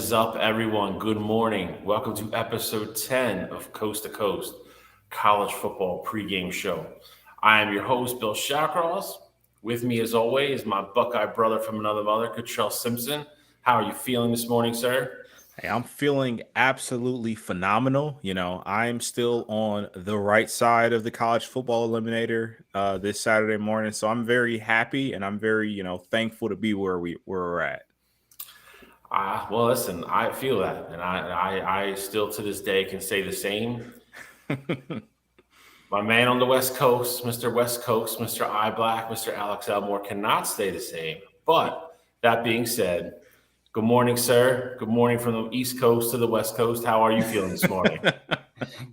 is up, everyone? Good morning. Welcome to episode 10 of Coast to Coast College Football Pregame Show. I am your host, Bill Shawcross. With me, as always, my Buckeye brother from another mother, Cottrell Simpson. How are you feeling this morning, sir? Hey, I'm feeling absolutely phenomenal. I'm still on the right side of the college football eliminator this Saturday morning, so I'm very happy and I'm very, thankful to be where we're at. Well, listen, I feel that, and I still to this day can say the same. My man on the West Coast, Mr. West Coast, Mr. I Black, Mr. Alex Elmore cannot stay the same. But that being said, good morning, sir. Good morning from the East Coast to the West Coast. How are you feeling this morning?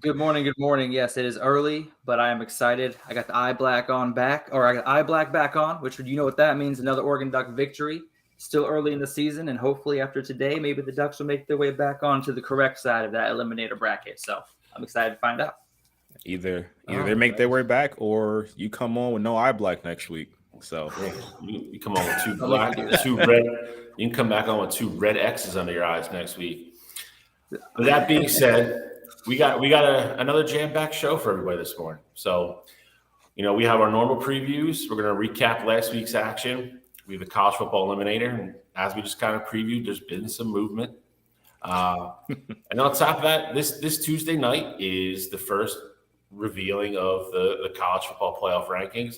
Good morning. Good morning. Yes, it is early, but I am excited. I got the eye black on back, or I got eye black back on, which you know what that means. Another Oregon Duck victory. Still early in the season, and hopefully after today, maybe the Ducks will make their way back onto the correct side of that eliminator bracket. So I'm excited to find out. Either they make their way back, or you come on with no eye black next week. So you come on with two red. You can come back on with two red X's under your eyes next week. But that being said, we got another jam-packed show for everybody this morning. So, we have our normal previews. We're going to recap last week's action. We have the college football eliminator, and as we just kind of previewed, there's been some movement. And on top of that, this Tuesday night is the first revealing of the college football playoff rankings.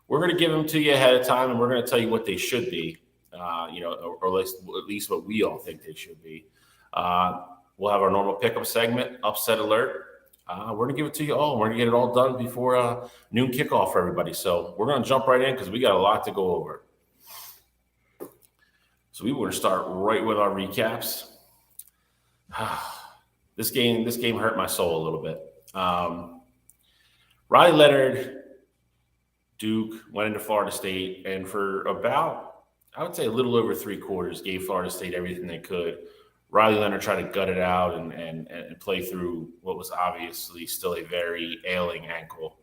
We're going to give them to you ahead of time, and we're going to tell you what they should be, or at least what we all think they should be. We'll have our normal pickup segment, upset alert. We're going to give it to you all. We're going to get it all done before noon kickoff for everybody. So we're going to jump right in because we got a lot to go over. So we want to start right with our recaps. This game hurt my soul a little bit. Riley Leonard, Duke, went into Florida State, and for about, I would say a little over 3 quarters, gave Florida State everything they could. Riley Leonard tried to gut it out and play through what was obviously still a very ailing ankle.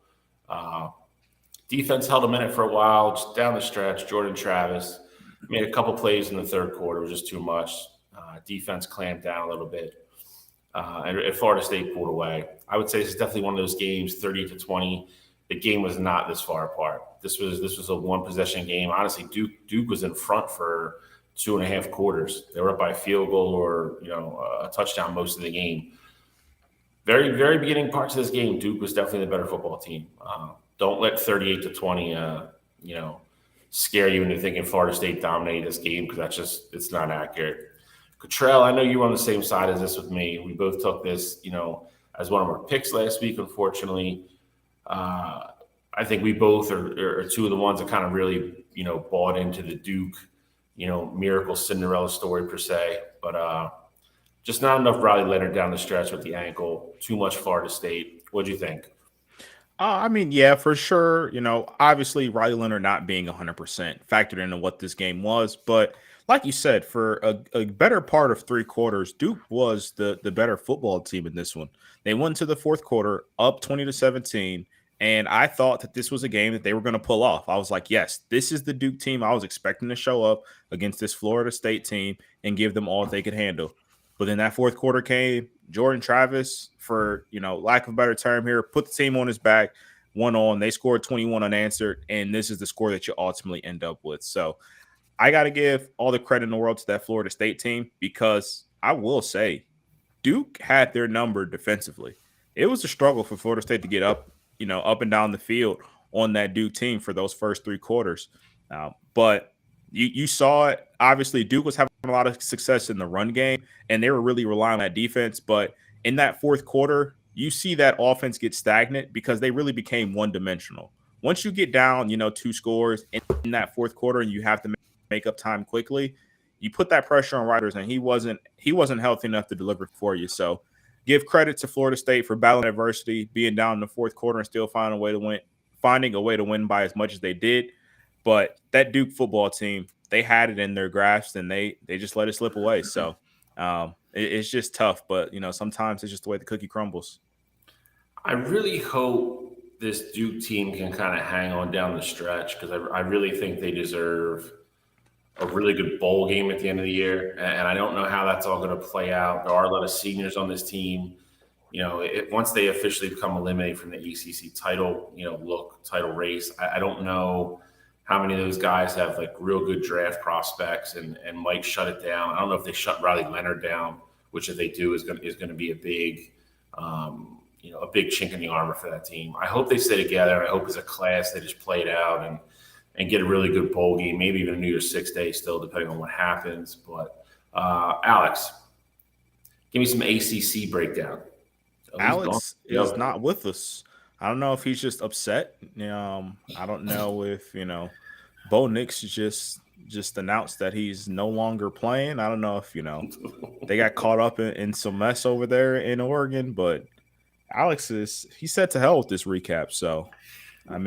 Defense held him in it for a while, just down the stretch. Jordan Travis made a couple plays in the third quarter. It was just too much. Defense clamped down a little bit. And Florida State pulled away. I would say this is definitely one of those games, 30-20. The game was not this far apart. This was a one-possession game. Honestly, Duke was in front for 2.5 quarters. They were up by a field goal or a touchdown most of the game. Very, very beginning parts of this game, Duke was definitely the better football team. Don't let 38-20, scare you into thinking Florida State dominated this game because it's not accurate. Cottrell, I know you were on the same side as this with me. We both took this, as one of our picks last week. Unfortunately, I think we both are two of the ones that kind of really, bought into the Duke, miracle Cinderella story per se. But just not enough Riley Leonard down the stretch with the ankle. Too much Florida State. What'd you think? Yeah, for sure. Obviously Riley Leonard not being 100% factored into what this game was, but like you said, for a better part of 3 quarters, Duke was the better football team in this one. They went to the fourth quarter up 20-17, and I thought that this was a game that they were going to pull off. I was like, yes, this is the Duke team I was expecting to show up against this Florida State team and give them all they could handle. But then that fourth quarter came. Jordan Travis, for lack of a better term here, put the team on his back, won on. They scored 21 unanswered, and this is the score that you ultimately end up with. So I got to give all the credit in the world to that Florida State team because I will say Duke had their number defensively. It was a struggle for Florida State to get up and down the field on that Duke team for those first 3 quarters. But you saw it. Obviously, Duke was having a lot of success in the run game, and they were really relying on that defense. But in that fourth quarter, you see that offense get stagnant because they really became one-dimensional. Once you get down, 2 scores in that fourth quarter and you have to make up time quickly, you put that pressure on Riders, and he wasn't healthy enough to deliver for you. So give credit to Florida State for battling adversity, being down in the fourth quarter and still finding a way to win by as much as they did. But that Duke football team, they had it in their grasp, and they just let it slip away. So it's just tough. But, sometimes it's just the way the cookie crumbles. I really hope this Duke team can kind of hang on down the stretch because I really think they deserve a really good bowl game at the end of the year, and I don't know how that's all going to play out. There are a lot of seniors on this team. Once they officially become eliminated from the ACC title, title race, I don't know how many of those guys have like real good draft prospects and might shut it down. I don't know if they shut Riley Leonard down, which if they do is going to be a big, a big chink in the armor for that team. I hope they stay together. I hope as a class they just play it out and get a really good bowl game, maybe even a New Year's 6 day still, depending on what happens. But Alex, give me some ACC breakdown. Alex is not with us. I don't know if he's just upset. I don't know if Bo Nix just announced that he's no longer playing. I don't know if they got caught up in some mess over there in Oregon. But Alex he said to hell with this recap. So, I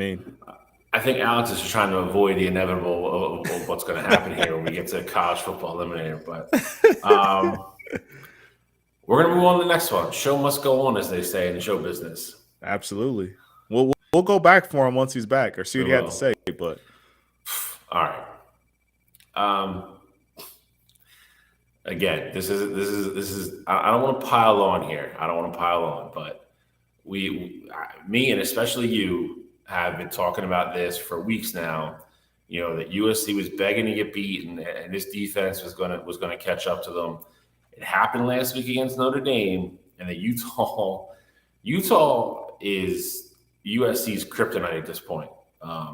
think Alex is trying to avoid the inevitable of what's going to happen here when we get to college football eliminator. But we're going to move on to the next one. Show must go on, as they say in the show business. Absolutely. We'll go back for him once he's back or see what he had to say. But all right. Again, this is. I don't want to pile on here. But me and especially you have been talking about this for weeks now. That USC was begging to get beat, and this defense was gonna catch up to them. It happened last week against Notre Dame, and the Utah is USC's kryptonite at this point.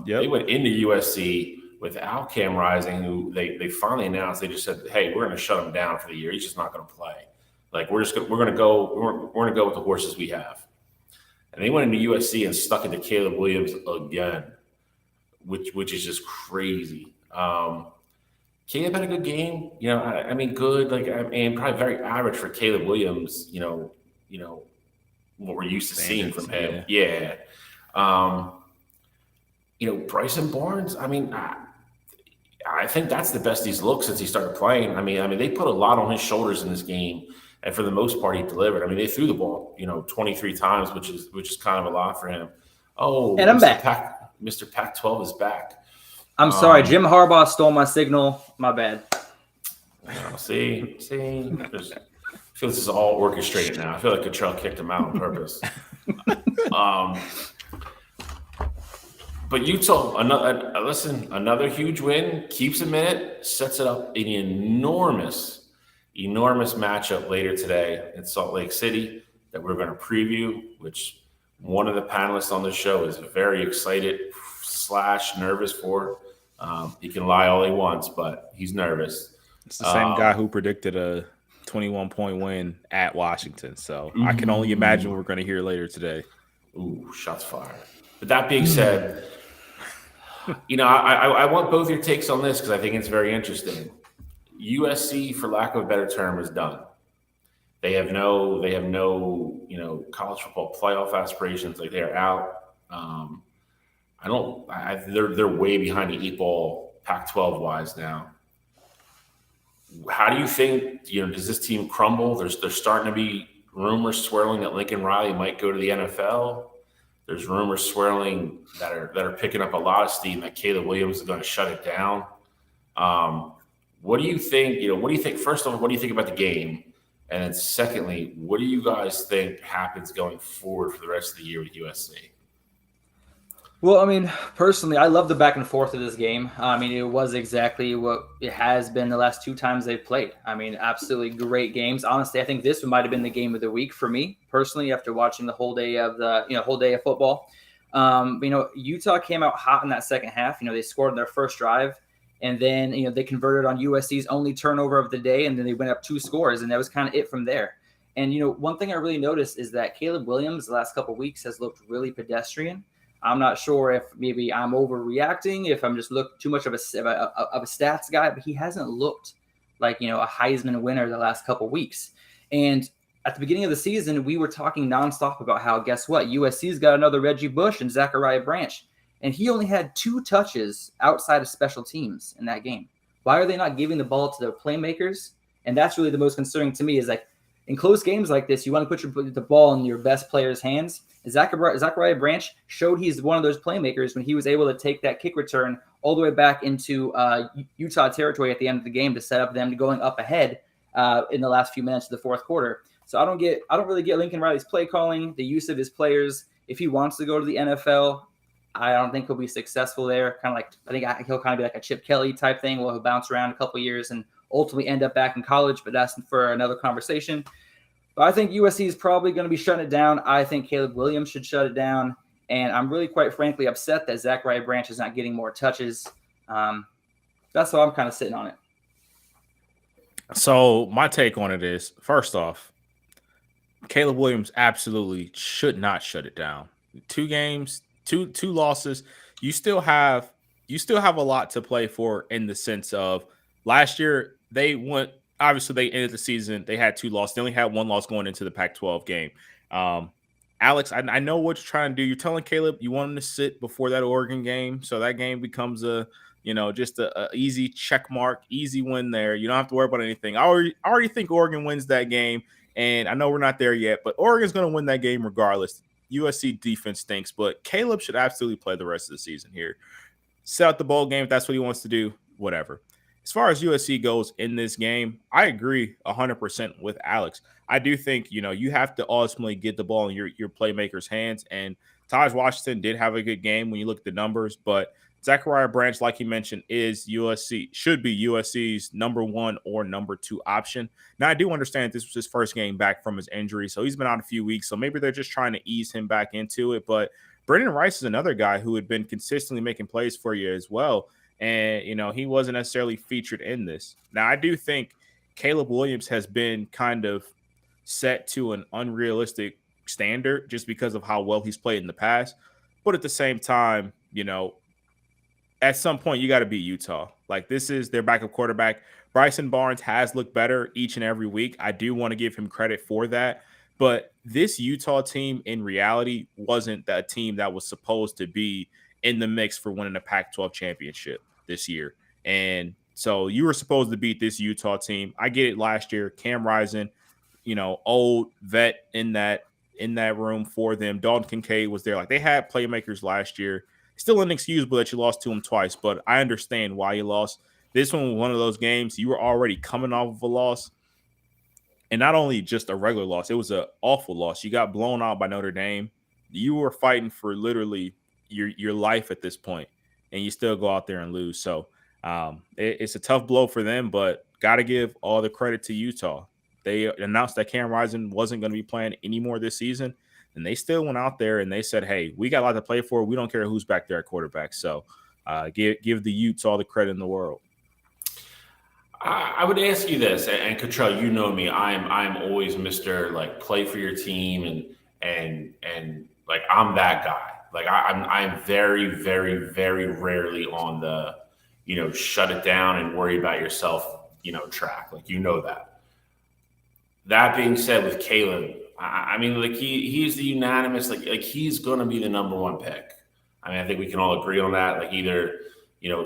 They went into USC without Cam Rising, who they finally announced. They just said, "Hey, we're going to shut him down for the year. He's just not going to play. Like we're going to go with the horses we have." And they went into USC and stuck into Caleb Williams again, which is just crazy. Caleb had a good game, good, probably very average for Caleb Williams, what we're used to seeing from him. Yeah. Bryson Barnes, I think that's the best he's looked since he started playing. They put a lot on his shoulders in this game, and for the most part, he delivered. They threw the ball, 23 times, which is kind of a lot for him. Oh, and I'm back. Mr. Pac-12 is back. I'm sorry, Jim Harbaugh stole my signal. My bad. See, I feel this is all orchestrated now. I feel like Cottrell kicked him out on purpose. But Utah, another huge win, keeps them in it, sets it up an enormous matchup later today in Salt Lake City that we're going to preview, which one of the panelists on the show is very excited / nervous for. He can lie all he wants, but he's nervous. It's the same guy who predicted a 21-point win at Washington. So I can only imagine what we're going to hear later today. Ooh, shots fired. But that being said, I want both your takes on this because I think it's very interesting. USC, for lack of a better term, is done. They have no college football playoff aspirations. Like they're out. They're way behind the 8 ball Pac-12 wise now. How do you think, does this team crumble? There's starting to be rumors swirling that Lincoln Riley might go to the NFL. There's rumors swirling that are picking up a lot of steam that Caleb Williams is going to shut it down. What do you think? What do you think? First of all, what do you think about the game? And then secondly, what do you guys think happens going forward for the rest of the year with USC? Well, personally, I love the back and forth of this game. It was exactly what it has been the last 2 times they've played. Absolutely great games. Honestly, I think this might have been the game of the week for me personally after watching the whole day of football. Utah came out hot in that second half. They scored in their first drive, and then they converted on USC's only turnover of the day, and then they went up 2 scores, and that was kind of it from there. And one thing I really noticed is that Caleb Williams the last couple of weeks has looked really pedestrian. I'm not sure if maybe I'm overreacting, if I'm just too much of a stats guy, but he hasn't looked like, a Heisman winner the last couple weeks. And at the beginning of the season, we were talking nonstop about how, guess what? USC's got another Reggie Bush and Zachariah Branch. And he only had 2 touches outside of special teams in that game. Why are they not giving the ball to their playmakers? And that's really the most concerning to me is like in close games like this, you want to put the ball in your best player's hands. Zachariah Branch showed he's one of those playmakers when he was able to take that kick return all the way back into Utah territory at the end of the game to set up them going up ahead in the last few minutes of the fourth quarter. So I don't really get Lincoln Riley's play calling, the use of his players. If he wants to go to the NFL, I don't think he'll be successful there. I think he'll kind of be like a Chip Kelly type thing where he'll bounce around a couple of years and ultimately end up back in college, but that's for another conversation. But I think USC is probably going to be shutting it down. I think Caleb Williams should shut it down. And I'm really, quite frankly, upset that Zachariah Branch is not getting more touches. That's why I'm kind of sitting on it. So my take on it is, first off, Caleb Williams absolutely should not shut it down. 2 games, two losses. You still have a lot to play for in the sense of last year they went. Obviously, they ended the season. They had 2 losses. They only had 1 loss going into the Pac-12 game. Alex, I know what you're trying to do. You're telling Caleb you want him to sit before that Oregon game, so that game becomes just a easy check mark, easy win there. You don't have to worry about anything. I already think Oregon wins that game, and I know we're not there yet, but Oregon's going to win that game regardless. USC defense stinks, but Caleb should absolutely play the rest of the season here. Set out the bowl game if that's what he wants to do, whatever. As far as USC goes in this game, I agree 100% with Alex. I do think, you have to ultimately get the ball in your playmakers' hands. And Taj Washington did have a good game when you look at the numbers, but Zachariah Branch, like you mentioned, should be USC's number 1 or number 2 option. Now, I do understand this was his first game back from his injury, so he's been out a few weeks. So maybe they're just trying to ease him back into it. But Brendan Rice is another guy who had been consistently making plays for you as well. And, he wasn't necessarily featured in this. Now, I do think Caleb Williams has been kind of set to an unrealistic standard just because of how well he's played in the past. But at the same time, at some point, you got to beat Utah. Like, this is their backup quarterback. Bryson Barnes has looked better each and every week. I do want to give him credit for that. But this Utah team, in reality, wasn't that team that was supposed to be in the mix for winning a Pac-12 championship this year. And so you were supposed to beat this Utah team. I get it last year. Cam Rising, old vet in that room for them. Dalton Kincaid was there. Like, they had playmakers last year. Still inexcusable that you lost to him twice, but I understand why you lost. This one was one of those games you were already coming off of a loss. And not only just a regular loss, it was an awful loss. You got blown out by Notre Dame. You were fighting for literally your life at this point, and you still go out there and lose. So it's a tough blow for them, but got to give all the credit to Utah. They announced that Cam Rising wasn't going to be playing anymore this season, and they still went out there and they said, hey, we got a lot to play for. We don't care who's back there at quarterback. So give the Utes all the credit in the world. I would ask you this, and Cottrell, you know me. I'm always Mr. like play for your team, and like I'm that guy. Like I'm very, very, very rarely on the, shut it down and worry about yourself, track. Like, that. That being said, with Caleb, I mean, like he's the unanimous, like he's going to be the number 1 pick. I mean, I think we can all agree on that. Like either,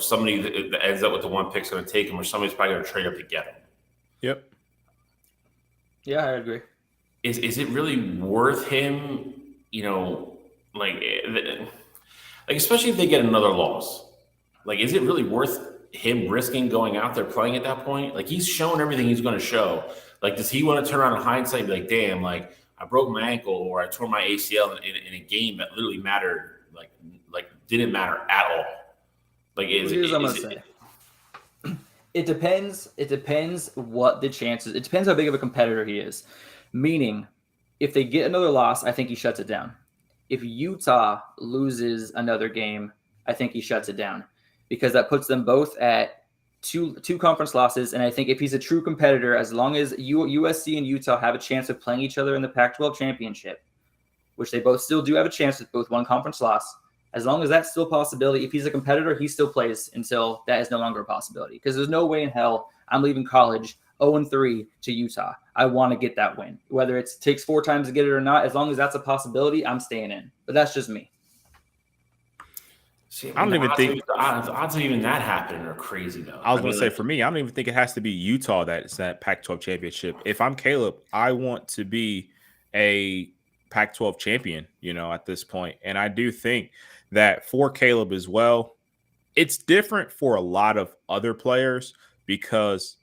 somebody that ends up with the 1 pick is going to take him, or somebody's probably going to trade up to get him. Yep. Yeah, I agree. Is it really worth him, like especially if they get another loss? Like, is it really worth him risking going out there playing at that point? Like, he's shown everything he's going to show. Like, does he want to turn around in hindsight and be like, damn, like I broke my ankle or I tore my ACL in a game that literally mattered, like didn't matter at all? Like, here's what I'm gonna say. It depends. It depends what the chances. It depends how big of a competitor he is. Meaning, if they get another loss, I think he shuts it down. If Utah loses another game, I think he shuts it down, because that puts them both at two conference losses. And I think if he's a true competitor, as long as USC and Utah have a chance of playing each other in the Pac-12 championship, which they both still do have a chance with both 1 conference loss, as long as that's still a possibility, if he's a competitor, he still plays until that is no longer a possibility. Because there's no way in hell I'm leaving college 0-3 to Utah. I want to get that win. Whether it takes 4 times to get it or not, as long as that's a possibility, I'm staying in. But that's just me. See, I don't even think the odds of even that happening are crazy, though. I was going to say, for me, I don't even think it has to be Utah that's that Pac-12 championship. If I'm Caleb, I want to be a Pac-12 champion, at this point. And I do think that for Caleb as well, it's different for a lot of other players because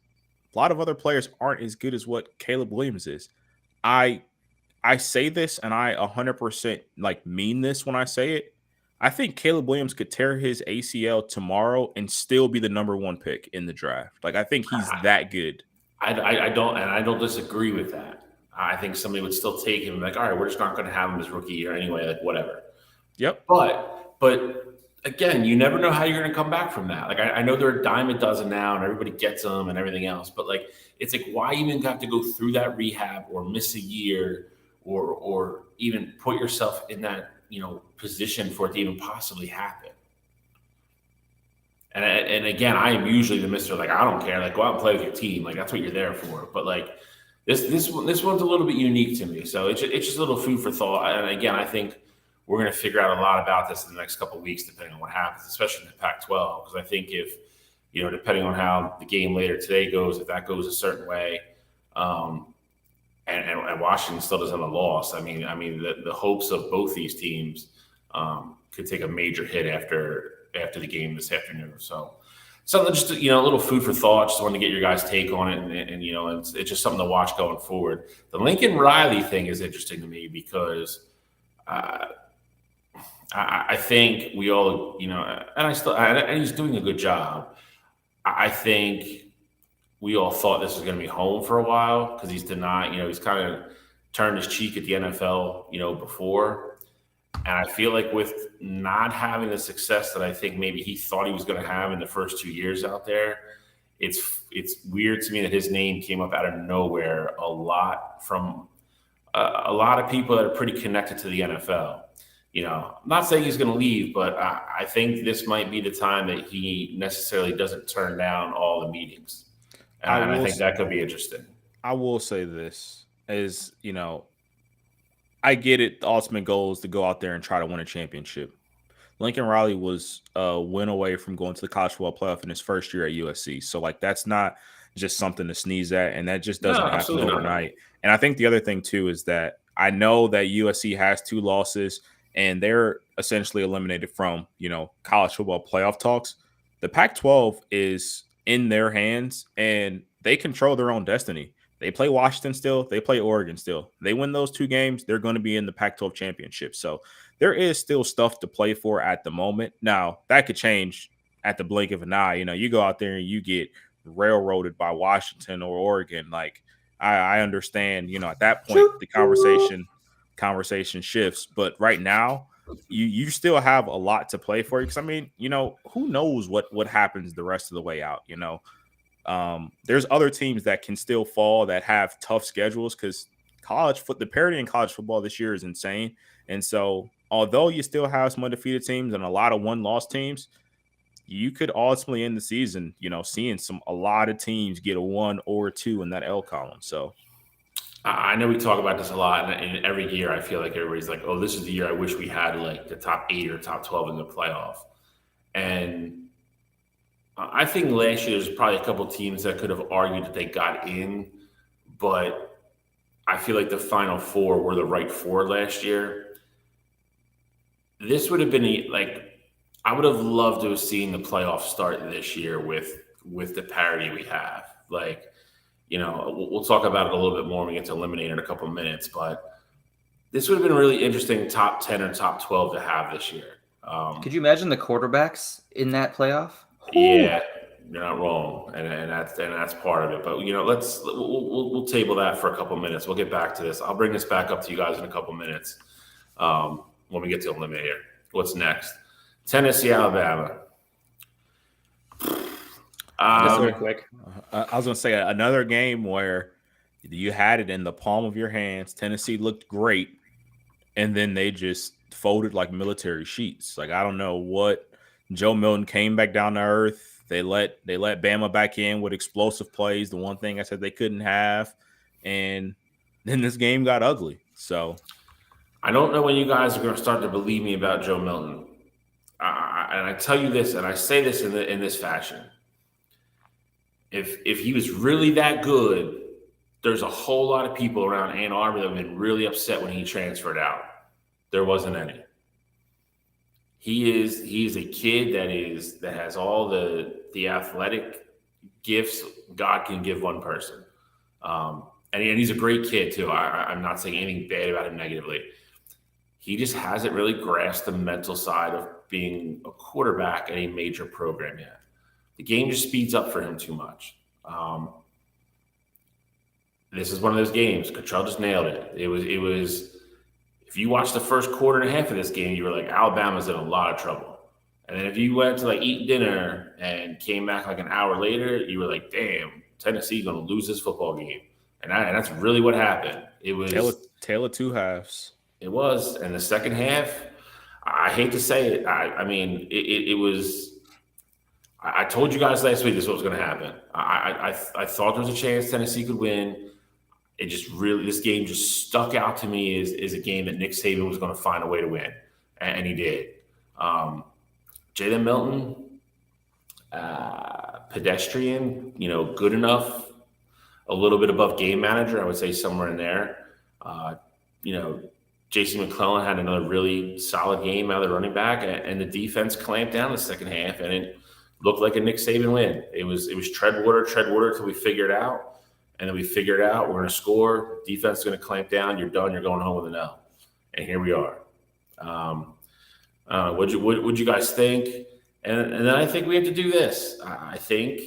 a lot of other players aren't as good as what Caleb Williams is. I say this and I 100% mean this when I say it. I think Caleb Williams could tear his ACL tomorrow and still be the number 1 pick in the draft. I think he's that good. I don't disagree with that. I think somebody would still take him all right, we're just not going to have him this rookie year anyway, whatever. Yep. But again, you never know how you're going to come back from that. I know they're a dime a dozen now and everybody gets them and everything else, but it's why even have to go through that rehab or miss a year or even put yourself in that, position for it to even possibly happen. And again, I am usually the Mr. I don't care. Go out and play with your team. That's what you're there for. But this one's a little bit unique to me. So it's just a little food for thought. And again, I think we're going to figure out a lot about this in the next couple of weeks, depending on what happens, especially in the Pac-12. Because I think if, depending on how the game later today goes, if that goes a certain way, and Washington still doesn't have a loss, I mean, the hopes of both these teams could take a major hit after the game this afternoon. So something just, a little food for thought. Just wanted to get your guys' take on it. And it's just something to watch going forward. The Lincoln Riley thing is interesting to me because I think we all, and he's doing a good job. I think we all thought this was going to be home for a while because he's denied, he's kind of turned his cheek at the NFL, before. And I feel with not having the success that I think maybe he thought he was going to have in the first 2 years out there, it's weird to me that his name came up out of nowhere a lot from a lot of people that are pretty connected to the NFL. I'm not saying he's going to leave, but I think this might be the time that he necessarily doesn't turn down all the meetings. And I think that could be interesting. I will say this is, I get it. The ultimate goal is to go out there and try to win a championship. Lincoln Riley was a win away from going to the college football playoff in his first year at USC. So that's not just something to sneeze at. And that just doesn't happen overnight. And I think the other thing too, is that I know that USC has 2 losses and they're essentially eliminated from, college football playoff talks. The Pac-12 is in their hands and they control their own destiny. They play Washington still. They play Oregon still. They win those 2 games, they're going to be in the Pac-12 championship. So there is still stuff to play for at the moment. Now, that could change at the blink of an eye. You go out there and you get railroaded by Washington or Oregon. I understand, at that point, the conversation shifts. But right now, you still have a lot to play for. Because, who knows what happens the rest of the way out, There's other teams that can still fall that have tough schedules because the parity in college football this year is insane. And so although you still have some undefeated teams and a lot of one-loss teams, you could ultimately end the season, seeing a lot of teams get a 1 or 2 in that L column. So I know we talk about this a lot, and every year I feel like everybody's like, oh, this is the year I wish we had the top 8 or top 12 in the playoff. And I think last year there's probably a couple teams that could have argued that they got in, but I feel like the Final 4 were the right 4 last year. This would have been I would have loved to have seen the playoffs start this year with the parity we have. We'll talk about it a little bit more when we get to Eliminator in a couple of minutes, but this would have been a really interesting top 10 or top 12 to have this year. Could you imagine the quarterbacks in that playoff? Yeah, you're not wrong, and that's part of it. But we'll table that for a couple of minutes. We'll get back to this. I'll bring this back up to you guys in a couple of minutes when we get to Eliminator. What's next? Tennessee, Alabama. Just real quick. I was going to say another game where you had it in the palm of your hands. Tennessee looked great, and then they just folded like military sheets. I don't know what. Joe Milton came back down to earth. They let Bama back in with explosive plays. The one thing I said they couldn't have, and then this game got ugly. So I don't know when you guys are going to start to believe me about Joe Milton. And I tell you this, and I say this in this fashion. If he was really that good, there's a whole lot of people around Ann Arbor that have been really upset when he transferred out. There wasn't any. He is a kid that has all the athletic gifts God can give one person. And he's a great kid too. I'm not saying anything bad about him negatively. He just hasn't really grasped the mental side of being a quarterback at a major program yet. The game just speeds up for him too much. This is one of those games. Cottrell just nailed it. It was. If you watched the first quarter and a half of this game, you were like, Alabama's in a lot of trouble. And then if you went to like eat dinner and came back like an hour later, you were like, damn, Tennessee's going to lose this football game. And that's really what happened. It was tale of two halves. It was. And the second half, I hate to say it. I mean, it was. I told you guys last week this was going to happen. I thought there was a chance Tennessee could win. It just really, this game just stuck out to me as a game that Nick Saban was going to find a way to win, and he did. Jalen Milton, pedestrian, good enough, a little bit above game manager, I would say somewhere in there. J.C. McClellan had another really solid game out of the running back, and the defense clamped down the second half, and it looked like a Nick Saban win. It was tread water till we figured it out. And then we figured out we're going to score. Defense is going to clamp down. You're done. You're going home with an L. And here we are. What'd you guys think? And then I think we have to do this. I think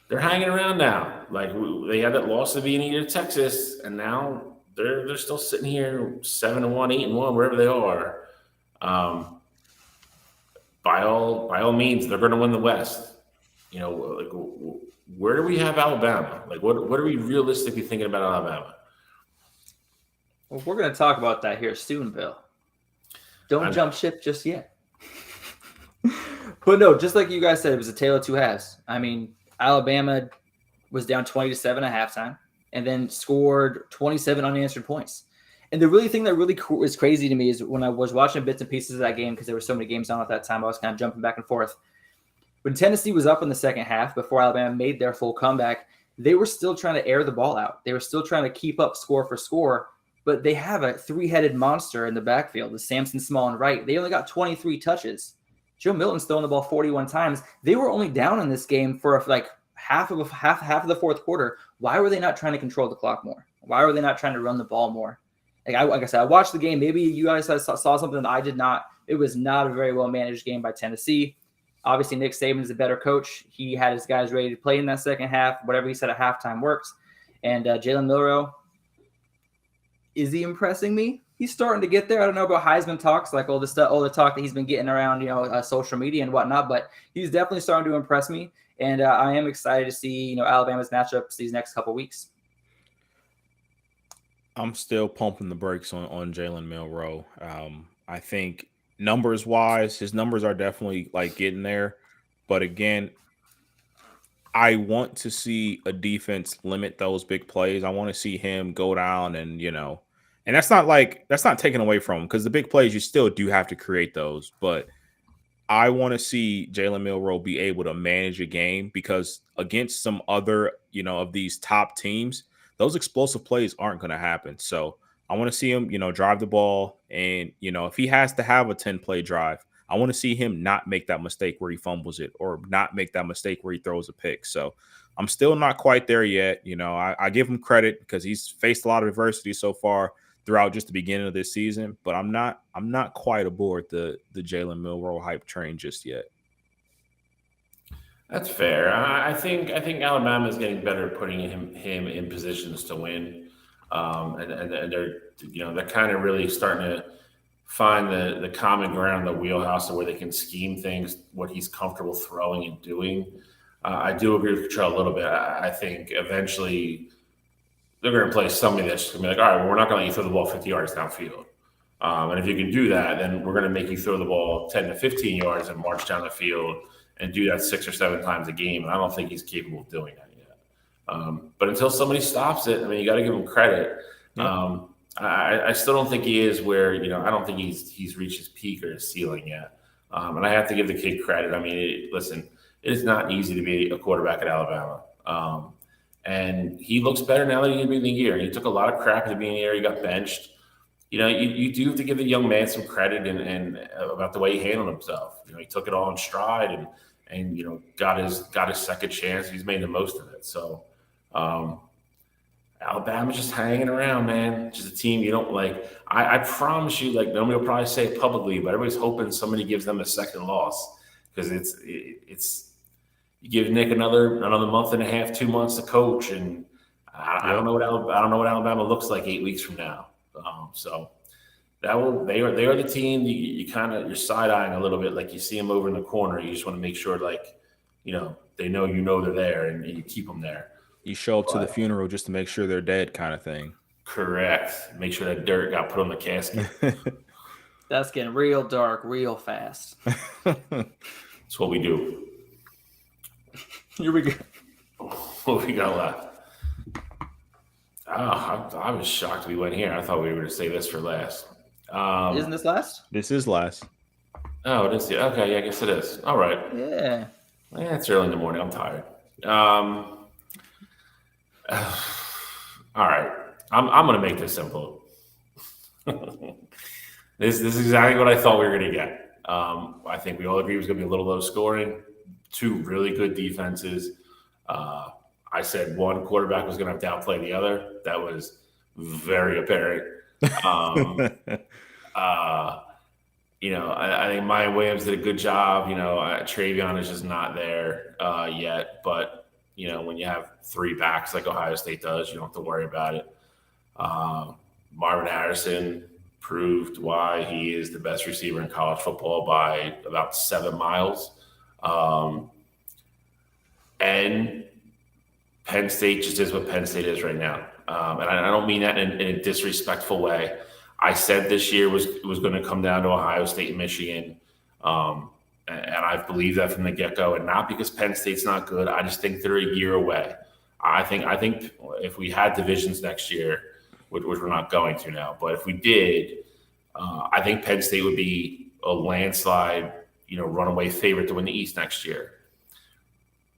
they're hanging around now. Like they had that loss to Vienna to Texas, and now they're still sitting here 7-1, 8-1, wherever they are. By all means, they're going to win the West. Where do we have Alabama? Like, what are we realistically thinking about Alabama? Well, we're going to talk about that here soon, Bill. Don't jump ship just yet. But no, just like you guys said, it was a tale of two halves. I mean, Alabama was down 20-7 at halftime and then scored 27 unanswered points. And the really thing that really was crazy to me is when I was watching bits and pieces of that game, because there were so many games on at that time, I was kind of jumping back and forth. When Tennessee was up in the second half before Alabama made their full comeback, they were still trying to air the ball out. They were still trying to keep up score for score, but they have a three-headed monster in the backfield, the Samson, Small, and Wright. They only got 23 touches. Joe Milton's throwing the ball 41 times. They were only down in this game for like half of the fourth quarter. Why were they not trying to control the clock more? Why were they not trying to run the ball more? Like I said, I watched the game. Maybe you guys saw something that I did not. It was not a very well-managed game by Tennessee. Obviously, Nick Saban is a better coach. He had his guys ready to play in that second half. Whatever he said at halftime works. And Jalen Milroe, is he impressing me? He's starting to get there. I don't know about Heisman talks, like all the talk that he's been getting around, social media and whatnot. But he's definitely starting to impress me. And I am excited to see, Alabama's matchups these next couple weeks. I'm still pumping the brakes on Jalen Milroe. I think numbers wise, his numbers are definitely like getting there. But again, I want to see a defense limit those big plays. I want to see him go down and, and that's not taken away from him, because the big plays, you still do have to create those. But I want to see Jalen Milroe be able to manage a game, because against some other, of these top teams, those explosive plays aren't going to happen. So I want to see him, drive the ball. And, if he has to have a 10-play drive, I want to see him not make that mistake where he fumbles it, or not make that mistake where he throws a pick. So I'm still not quite there yet. I give him credit because he's faced a lot of adversity so far throughout just the beginning of this season, but I'm not quite aboard the Jalen Milroe hype train just yet. That's fair. I think Alabama is getting better at putting him in positions to win, and they're kind of really starting to find the common ground, the wheelhouse of where they can scheme things, what he's comfortable throwing and doing. I do agree with Cottrell a little bit. I think eventually they're going to play somebody that's just going to be like, all right, well, we're not going to let you throw the ball 50 yards downfield. And if you can do that, then we're going to make you throw the ball 10 to 15 yards and march down the field and do that 6 or 7 times a game. And I don't think he's capable of doing that yet. But until somebody stops it, you got to give him credit. Yeah. I still don't think he is where, I don't think he's reached his peak or his ceiling yet. And I have to give the kid credit. Listen, it is not easy to be a quarterback at Alabama. And he looks better now than he did in the year. He took a lot of crap at the beginning of the year. He got benched. You do have to give the young man some credit and about the way he handled himself. He took it all in stride and got his second chance. He's made the most of it. So Alabama's just hanging around, man. Just a team you don't like. I promise you, like nobody will probably say it publicly, but everybody's hoping somebody gives them a second loss because it's you give Nick another month and a half, 2 months to coach, and I don't know what Alabama looks like 8 weeks from now. So they are the team you kind of you're side eyeing a little bit, like you see them over in the corner. You just want to make sure they know they're there and you keep them there. You show up to the funeral just to make sure they're dead, kind of thing. Correct. Make sure that dirt got put on the casket. That's getting real dark real fast. That's what we do. Here we go. What we got left? Oh, I was shocked we went here. I thought we were going to say this for last. Isn't this last? This is last. Oh, it is. Okay, yeah, I guess it is. All right. Yeah. It's early in the morning. I'm tired. All right. I'm going to make this simple. This is exactly what I thought we were going to get. I think we all agree it was going to be a little low scoring. Two really good defenses. I said one quarterback was going to have to outplay the other. That was very apparent. I think Maya Williams did a good job. Travion is just not there yet. But, when you have three backs like Ohio State does, you don't have to worry about it. Marvin Harrison proved why he is the best receiver in college football by about 7 miles. And Penn State just is what Penn State is right now. And I don't mean that in a disrespectful way. I said this year was going to come down to Ohio State and Michigan. And I believe that from the get-go. And not because Penn State's not good. I just think they're a year away. I think if we had divisions next year, which we're not going to now, but if we did, I think Penn State would be a landslide, runaway favorite to win the East next year.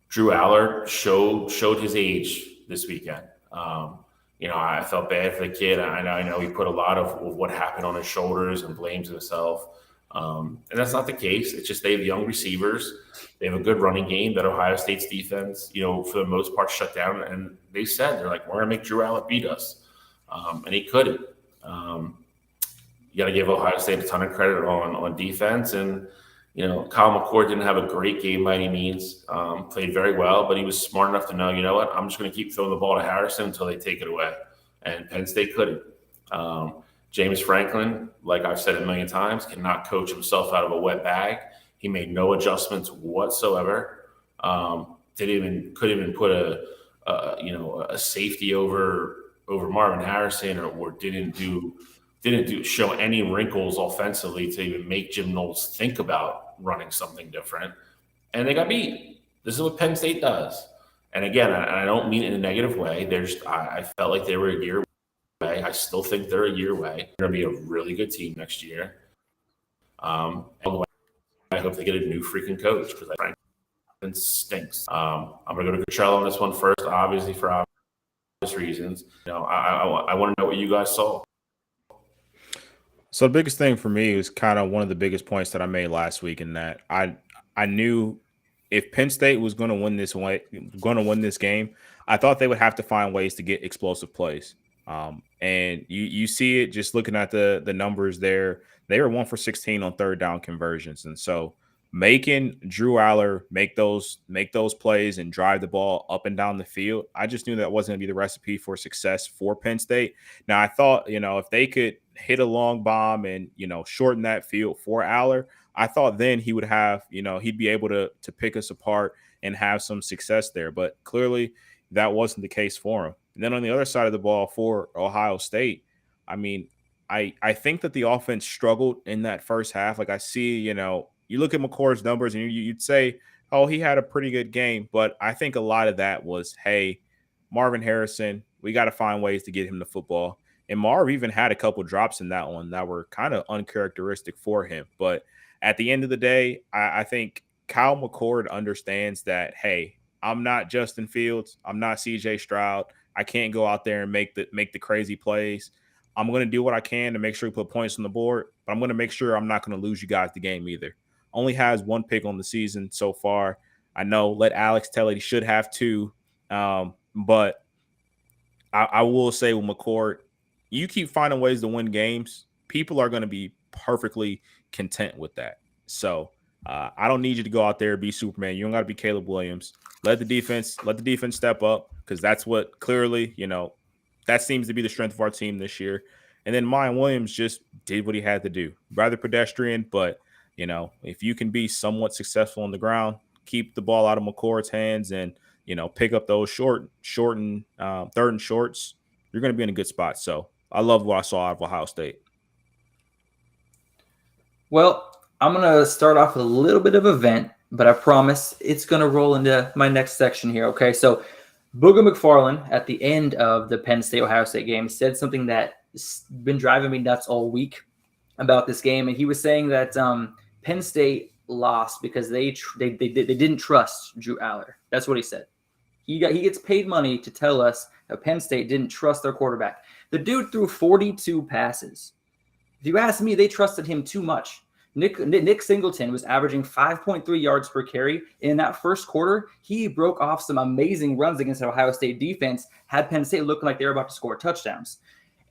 Drew Aller showed his age this weekend. I felt bad for the kid. I know he put a lot of what happened on his shoulders and blames himself. And that's not the case. It's just they have young receivers. They have a good running game that Ohio State's defense, for the most part, shut down. And they said, they're like, we're going to make Drew Aller beat us. And he couldn't. You got to give Ohio State a ton of credit on defense. And, Kyle McCord didn't have a great game by any means. Played very well, but he was smart enough to know, you know what, I'm just going to keep throwing the ball to Harrison until they take it away. And Penn State couldn't. James Franklin, like I've said a million times, cannot coach himself out of a wet bag. He made no adjustments whatsoever. Couldn't even put a safety over Marvin Harrison, or didn't show any wrinkles offensively to even make Jim Knowles think about running something different. And they got beat. This is what Penn State does. And again, I don't mean it in a negative way. I felt like they were a year away. I still think they're a year away. They're going to be a really good team next year. And I hope they get a new freaking coach because Franklin stinks. I'm going to go to Coachella on this one first, obviously for obvious reasons. I want to know what you guys saw. So the biggest thing for me was kind of one of the biggest points that I made last week, in that I knew if Penn State was going to win this game, I thought they would have to find ways to get explosive plays. And you see it just looking at the numbers there. They were 1 for 16 on third down conversions, and so making Drew Aller make those plays and drive the ball up and down the field, I just knew that wasn't going to be the recipe for success for Penn State. Now I thought, if they could hit a long bomb and, shorten that field for Aller, I thought then he would have, he'd be able to pick us apart and have some success there. But clearly that wasn't the case for him. And then on the other side of the ball for Ohio State, I mean, I think that the offense struggled in that first half. Like I see, you look at McCord's numbers and you'd say, oh, he had a pretty good game. But I think a lot of that was, hey, Marvin Harrison, we got to find ways to get him the football. And Marv even had a couple drops in that one that were kind of uncharacteristic for him. But at the end of the day, I think Kyle McCord understands that, hey, I'm not Justin Fields. I'm not CJ Stroud. I can't go out there and make the crazy plays. I'm going to do what I can to make sure we put points on the board, but I'm going to make sure I'm not going to lose you guys the game either. Only has 1 pick on the season so far. I know, let Alex tell it. He should have 2. But I will say with McCourt, you keep finding ways to win games, people are going to be perfectly content with that. So I don't need you to go out there and be Superman. You don't got to be Caleb Williams. Let the defense step up, because that's what clearly, that seems to be the strength of our team this year. And then Mayan Williams just did what he had to do. Rather pedestrian, but if you can be somewhat successful on the ground, keep the ball out of McCourt's hands and pick up those short and third and shorts, you're going to be in a good spot. So I love what I saw out of Ohio State. Well, I'm going to start off with a little bit of a vent, but I promise it's going to roll into my next section here. Okay, so Booger McFarland at the end of the Penn State-Ohio State game said something that's been driving me nuts all week about this game, and he was saying that Penn State lost because they didn't trust Drew Aller. That's what he said. He gets paid money to tell us that Penn State didn't trust their quarterback. The dude threw 42 passes. If you ask me, they trusted him too much. Nick Singleton was averaging 5.3 yards per carry. In that first quarter, he broke off some amazing runs against the Ohio State defense, had Penn State looking like they were about to score touchdowns.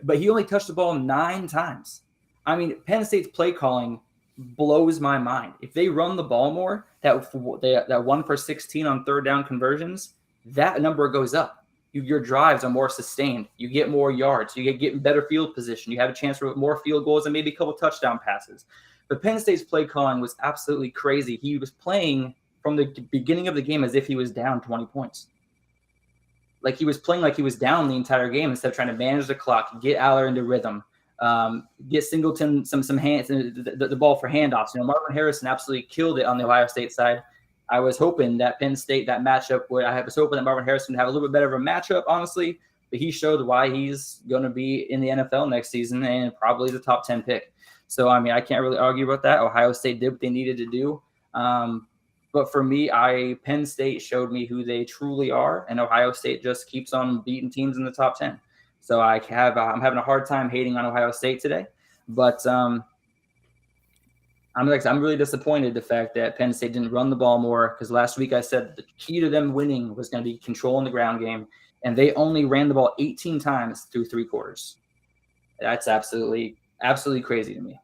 But he only touched the ball 9 times. I mean, Penn State's play calling blows my mind. If they run the ball more, that 1 for 16 on third down conversions, that number goes up. Your drives are more sustained. You get more yards. You get better field position. You have a chance for more field goals and maybe a couple touchdown passes. But Penn State's play calling was absolutely crazy. He was playing from the beginning of the game as if he was down 20 points. Like he was playing like he was down the entire game instead of trying to manage the clock, get Aller into rhythm, get Singleton some hands, the ball for handoffs. Marvin Harrison absolutely killed it on the Ohio State side. I was hoping that Penn State, that matchup, I was hoping that Marvin Harrison would have a little bit better of a matchup, honestly. But he showed why he's going to be in the NFL next season and probably the top 10 pick. So, I mean, I can't really argue about that. Ohio State did what they needed to do. But for me, Penn State showed me who they truly are, and Ohio State just keeps on beating teams in the top 10. So I'm having a hard time hating on Ohio State today. But I'm really disappointed the fact that Penn State didn't run the ball more, because last week I said the key to them winning was going to be controlling the ground game, and they only ran the ball 18 times through 3 quarters. That's absolutely crazy to me.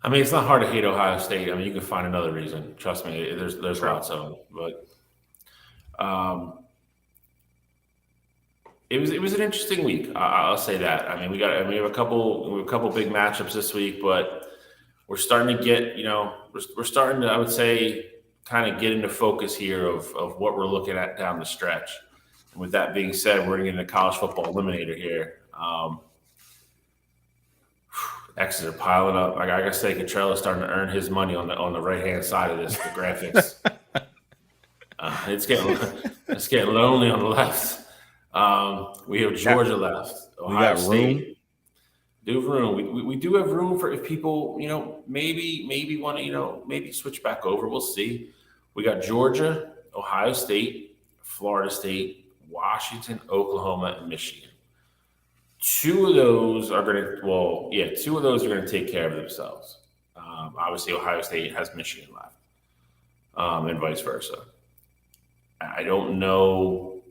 I mean, it's not hard to hate Ohio State. I mean, you can find another reason. Trust me, there's lots of them. But it was an interesting week. I'll say that. I mean, we have a couple big matchups this week, but we're starting to get, we're starting to, I would say, kind of get into focus here of what we're looking at down the stretch. And with that being said, we're going to get into college football eliminator here. X's are piling up. Like I gotta say, Cotrella's starting to earn his money on the right hand side of this. The graphics, it's getting lonely on the left. We have Georgia left. Ohio State. Do have room. We do have room for if people maybe want to maybe switch back over. We'll see. We got Georgia, Ohio State, Florida State, Washington, Oklahoma, and Michigan. Two of those are going to take care of themselves. Obviously, Ohio State has Michigan left, and vice versa. I don't know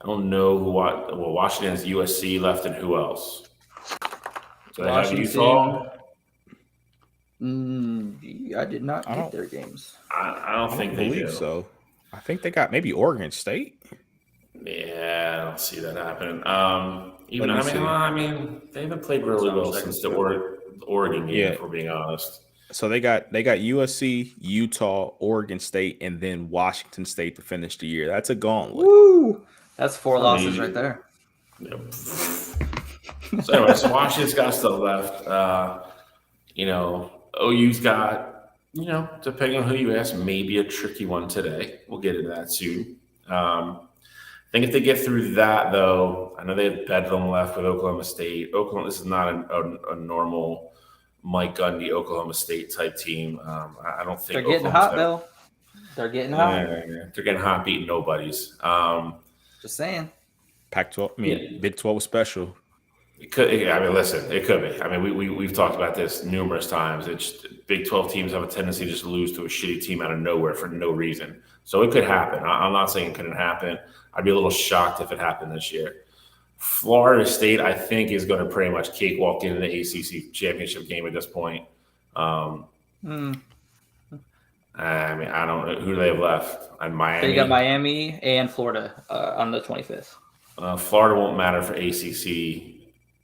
who. Washington has USC left, and who else? So they have Utah. I did not get their games. I don't think they do. So. I think they got maybe Oregon State. Yeah, I don't see that happening. I mean, they haven't played really well since the Oregon game, if we're being honest. So they got USC, Utah, Oregon State, and then Washington State to finish the year. That's a gauntlet. Woo! That's 4 losses right there. Yep. So anyway, Washington's got stuff left. OU's got, depending on who you ask, maybe a tricky one today. We'll get into that soon. I think if they get through that, though, I know they have Bedlam left with Oklahoma State. This is not a normal Mike Gundy Oklahoma State type team. I don't think they're getting hot, Bill. They're getting hot. They're getting hot, beating nobodies. Just saying. Pac-12, Big 12 was special. It could. I mean, listen, it could be. I mean, we've talked about this numerous times. It's Big 12 teams have a tendency to just lose to a shitty team out of nowhere for no reason. So it could happen. I'm not saying it couldn't happen. I'd be a little shocked if it happened this year. Florida State, I think, is going to pretty much cakewalk into the ACC championship game at this point. I mean, I don't know who they have left. Miami. They got Miami and Florida on the 25th. Florida won't matter for ACC.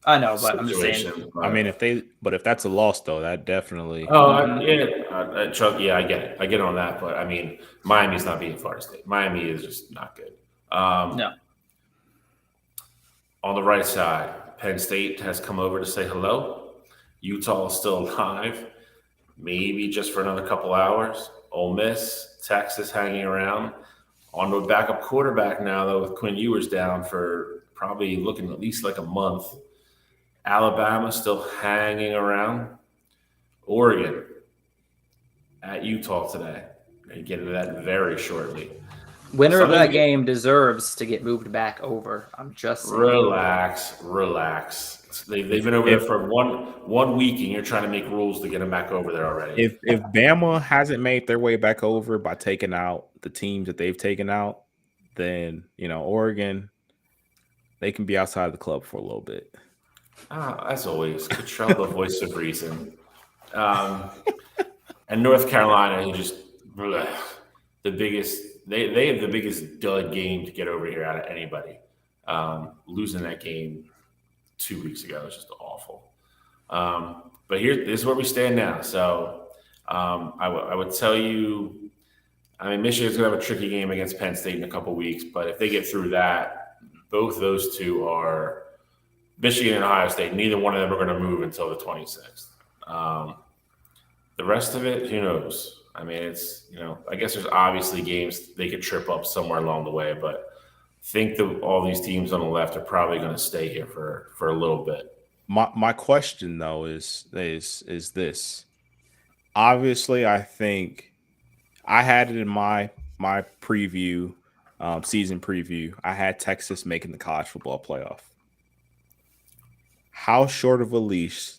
I know, but I'm just saying. I mean, if that's a loss, though, that definitely. Chuck, yeah, I get it. I get on that, but I mean, Miami's not beating Florida State. Miami is just not good. No. On the right side, Penn State has come over to say hello. Utah is still alive, maybe just for another couple hours. Ole Miss, Texas hanging around. On to a backup quarterback now, though, with Quinn Ewers down for probably looking at least like a month. Alabama still hanging around. Oregon at Utah today. We're going to get into that very shortly. Winner of that game deserves to get moved back over. I'm just saying. Relax. They've been over there for one week, and you're trying to make rules to get them back over there already. If Bama hasn't made their way back over by taking out the teams that they've taken out, then Oregon, they can be outside of the club for a little bit. As always, Cottrell, the voice of reason. And North Carolina, the biggest. They have the biggest dud game to get over here out of anybody. Losing that game 2 weeks ago is just awful. But this is where we stand now. So I would tell you, I mean, Michigan's going to have a tricky game against Penn State in a couple weeks. But if they get through that, both those two are Michigan and Ohio State. Neither one of them are going to move until the 26th. The rest of it, who knows? I mean, it's, I guess there's obviously games they could trip up somewhere along the way, but I think all these teams on the left are probably going to stay here for a little bit. My question, though, is this. Obviously, I think I had it in my preview, season preview. I had Texas making the college football playoff. How short of a leash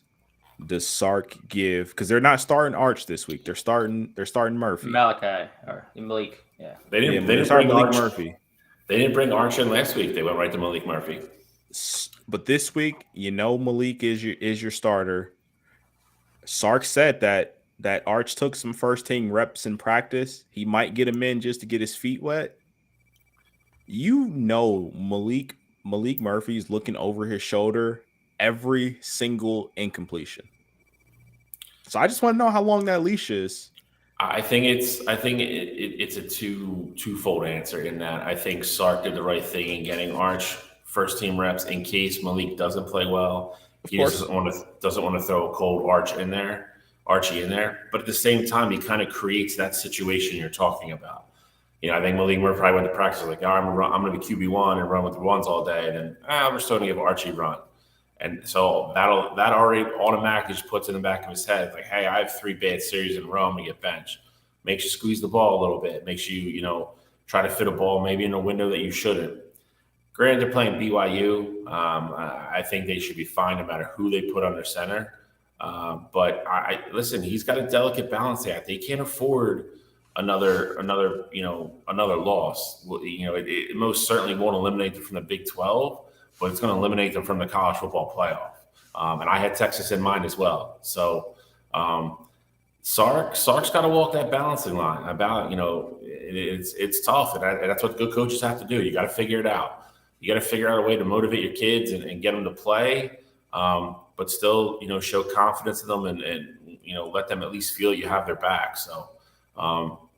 does Sark give? Because they're not starting Arch this week. They're starting Murphy. Malik, yeah. They didn't start bring Malik Arch. Murphy. They didn't bring Arch in last week. They went right to Malik Murphy. But this week, Malik is your starter. Sark said that Arch took some first team reps in practice. He might get him in just to get his feet wet. Malik Murphy's looking over his shoulder every single incompletion. So I just want to know how long that leash is. I think it's a twofold answer in that I think Sark did the right thing in getting Arch first team reps in case Malik doesn't play well. He doesn't want to throw a cold Archie in there. But at the same time, he kind of creates that situation you're talking about. I think Malik Murphy probably went to practice like, I'm going to be QB1 and run with the ones all day, and then we're still going to give Archie a run. And so that already automatically just puts in the back of his head, like, hey, I have 3 bad series in a row. I'm going to get benched. Makes you squeeze the ball a little bit. Makes you, try to fit a ball maybe in a window that you shouldn't. Granted, they're playing BYU. I think they should be fine no matter who they put under center. But listen, he's got a delicate balance there. They can't afford another loss. It most certainly won't eliminate them from the Big 12. But it's going to eliminate them from the college football playoff. And I had Texas in mind as well. So Sark's got to walk that balancing line. It's tough. And that's what good coaches have to do. You got to figure it out. You got to figure out a way to motivate your kids and get them to play, but still, show confidence in them and let them at least feel you have their back. So,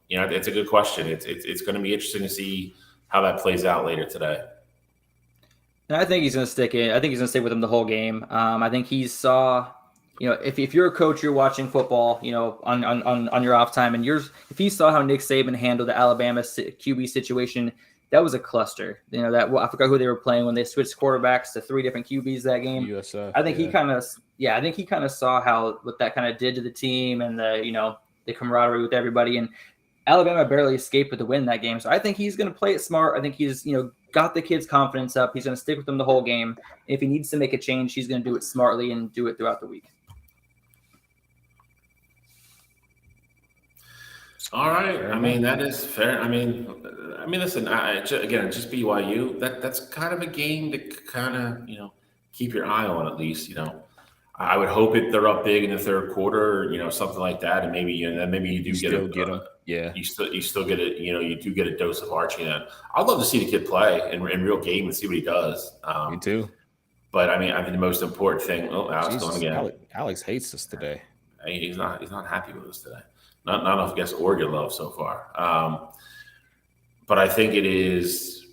it's a good question. It's going to be interesting to see how that plays out later today. And I think he's going to stick in. I think he's going to stay with him the whole game. I think he saw, if you're a coach, you're watching football, on your off time, and if he saw how Nick Saban handled the Alabama QB situation, that was a cluster. I forgot who they were playing when they switched quarterbacks to 3 different QBs that game. USF, I think he kind of saw what that kind of did to the team and the camaraderie with everybody. And Alabama barely escaped with the win in that game. So I think he's going to play it smart. I think he's, got the kid's confidence up. He's going to stick with them the whole game. If he needs to make a change, he's going to do it smartly and do it throughout the week. All right. I mean, that is fair. I mean, listen. Again, just BYU. That's kind of a game to kind of keep your eye on at least. I would hope they're up big in the third quarter, something like that, and maybe you do get them. Yeah, you still get it. You do get a dose of Archie. Then I'd love to see the kid play in real game and see what he does. Me too. But I think the most important thing. Oh, Alex going again. Alex hates us today. He's not happy with us today. Not enough, I guess, Oregon love so far. But I think it is